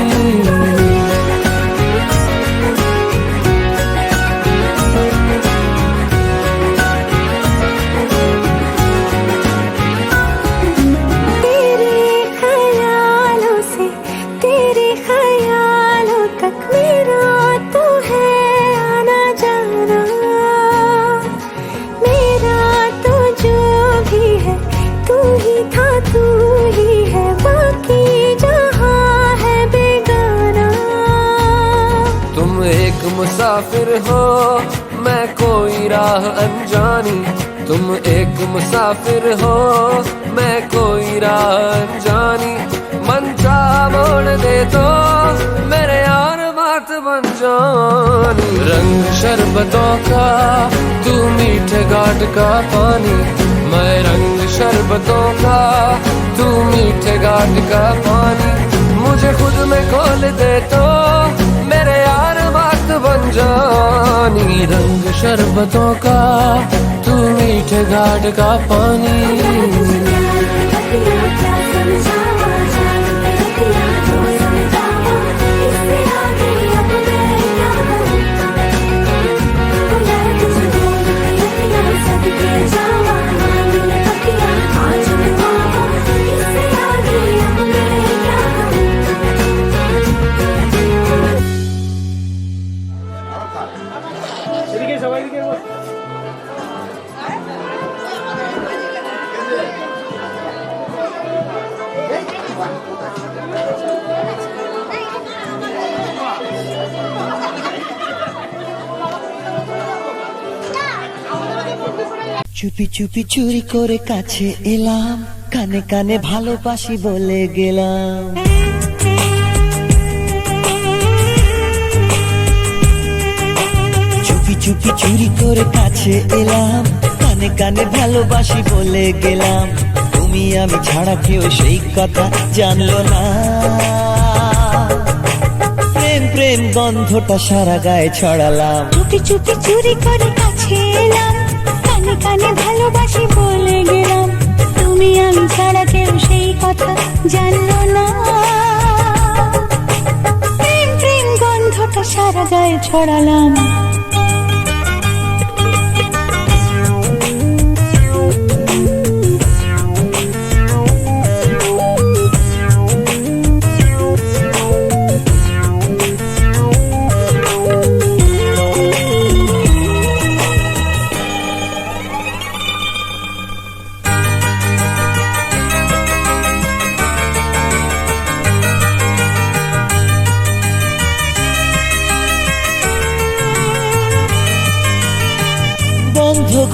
मुसाफिर हो, मैं कोई राह अनजानी। तुम एक मुसाफिर हो, मैं कोई राह अनजानी। मन चाह मोड़ दे तो मेरे यार बात बन जानी। रंग शरबतों का, तू मीठे घाट का पानी। मैं रंग शरबतों का, तू मीठे घाट का पानी। मुझे खुद में खोल दे तो मेरे यार बात बन जानी। रंग शरबतों का, तू मीठे घाट का पानी। চুপি চুপি চুরি করে কাছে এলাম, কানে কানে ভালোবাসি বলে গেলাম। চুপি চুপি চুরি করে কাছে এলাম, কানে কানে ভালোবাসি বলে গেলাম। তুমি আমি ছাড়া কেউ সেই কথা জানলো না। প্রেম প্রেম গন্ধটা সারা গায়ে ছড়ালাম। চুপি চুপি চুরি করে কাছে এলাম, কানে কানে ভালোবাসি বলে গেলাম। তুমি আমি ছাড়া কেউ সেই কথা জানলো না। প্রেম প্রেম গন্ধটা সারা গায়ে ছড়ালাম।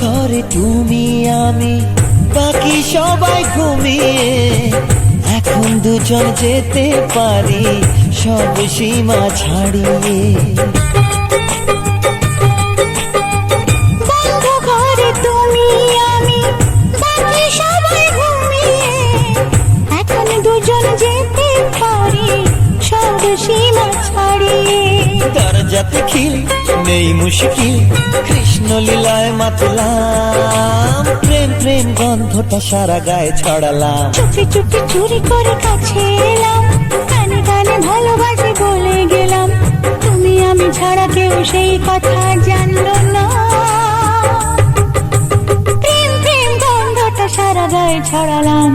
ঘরে তুমি আমি, বাকি সবাই ঘুমিয়ে। এখন দুজন যেতে পারি সব সীমা ছাড়িয়ে। বন্ধ ঘরে তুমি আমি, বাকি সবাই ঘুমিয়ে। এখন দুজন যেতে পারি সব সীমা ছাড়িয়ে। দরজাতে খিল নেই মুশকিল, কৃষ্ণ লীলায় মাতলাম। প্রেম প্রেম গন্ধটা সারা গায়ে ছড়ালাম। চুপি চুপি চুরি করে কাছে এলাম, কানে কানে ভালোবাসি বলে গেলাম। তুমি আমি ছাড়া কেউ সেই কথা জানলো না। প্রেম প্রেম গন্ধটা সারা গায়ে ছড়ালাম।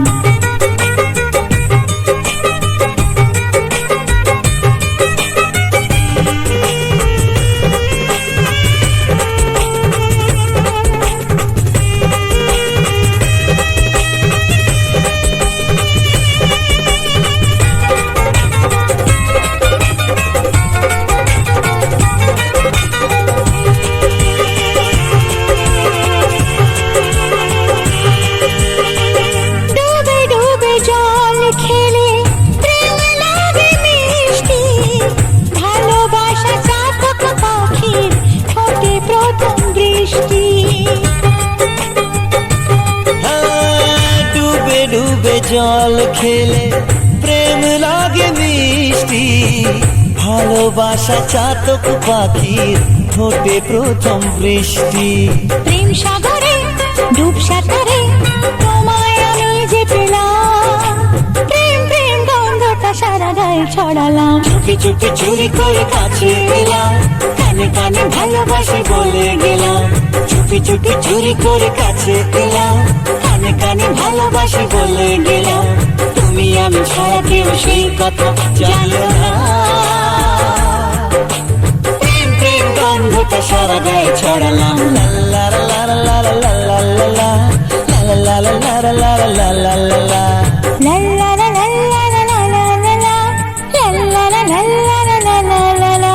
ডুবে ডুবে জল খেলে প্রেম লাগে মিষ্টি, ভালোবাসা চাতক পাখির ঠোঁটে প্রথম বৃষ্টি। প্রেম সাগরে ডুব সাঁতারে তোমায় আমি যে পেলাম, প্রেম প্রেম গন্ধটা সারা গায়ে ছড়ালাম। চুপি চুপি চুরি করে কাছে এলাম, কানে কানে ভালোবাসি বলে গেলাম। চুপি চুপি চুরি করে কাছে এলাম, কানে কানে ভালোবাসি বলে গেলাম। তুমি আমি ছাড়া কেউ সেই কথা জানো না, প্রেম প্রেম গন্ধটা সারা গায়ে ছড়ালাম। লা লা লা লা লা লা লা লা লা লা লা লা লা লা লা লা লা লা লা। লা লা লা লা লা লা লা লা লা লা, লা লা লা লা লা লা লা লা লা।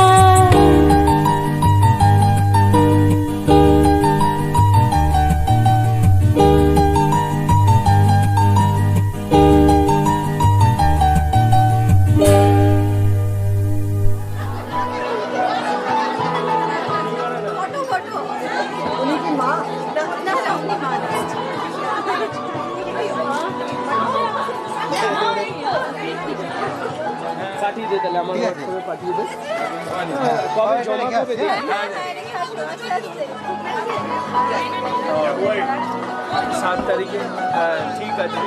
পাঠিয়ে দে তাহলে আমার হোয়াটসঅ্যাপে পাঠিয়ে দে। কবে জমা কবে দে? 7 তারিখে। ঠিক আছে।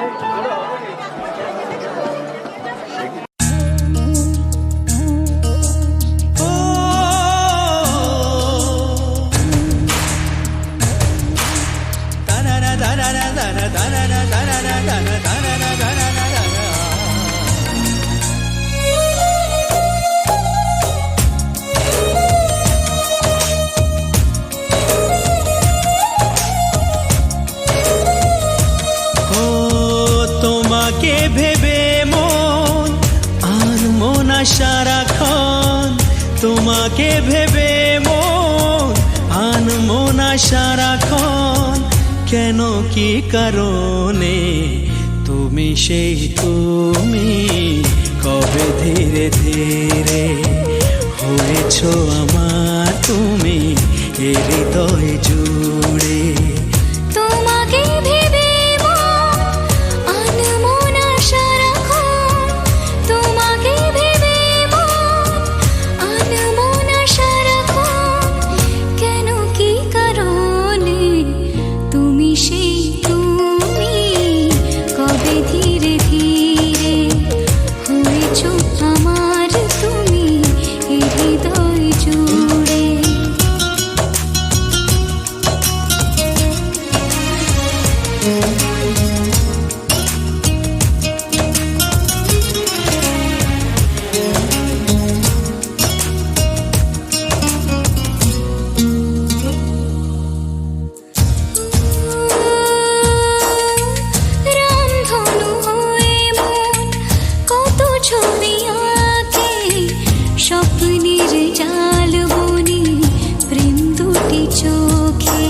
তোমাকে ভেবে মন আর মন সারাক্ষণ, তোমাকে ভেবে মন আর মন সারাক্ষণ। কেন কি কারণে তুমি সেই তুমি, কবে ধীরে ধীরে হয়েছো আমার তুমি এ হৃদয় জুড়ে। তোমাকে ভেবে মন আনমনা সারাক্ষণ, তোমাকে ভেবে মন আনমনা সারাক্ষণ। কেন কি কারণে তুমি সেই তুমি, কবে ধীরে ধীরে হয়েছো আমার তুমি এ হৃদয় জুড়ে। রামধনু হয়ে মন কত ছবি আঁকে, স্বপ্নের জাল বনে প্রেম দুটি চোখে।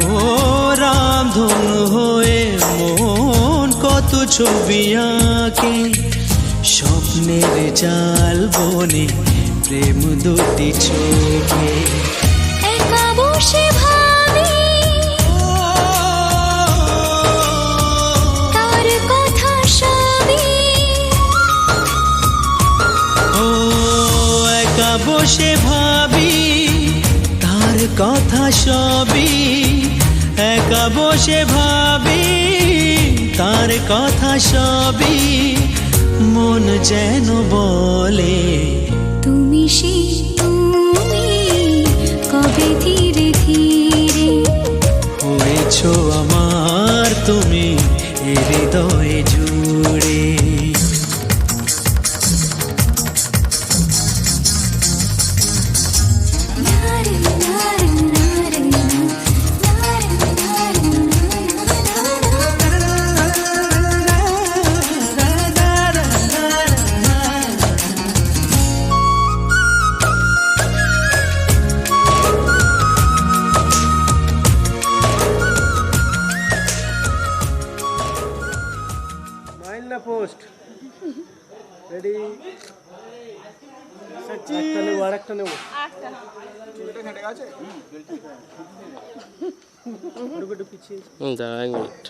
ও রামধনু হয়ে মন কত ছবি আঁকে, স্বপ্নের জাল বনে প্রেম দুটি চোখে। একা বসে ভাবি তার কথা সবই, ও একা বসে ভাবি তার কথা সবই, একা বসে ভাবি তার কথা সবই। মন যেন বলে তুমি সেই তুমি, কবে ধীরে ধীরে হয়েছো আমার তুমি এ হৃদয় জুড়ে। Post. Ready? Set. একটা নেবো আর একটা নেবো আচ্ছা চুলটা ঘেটে গেছে একটু পিছিয়ে দাঁড়া 1 মিনিট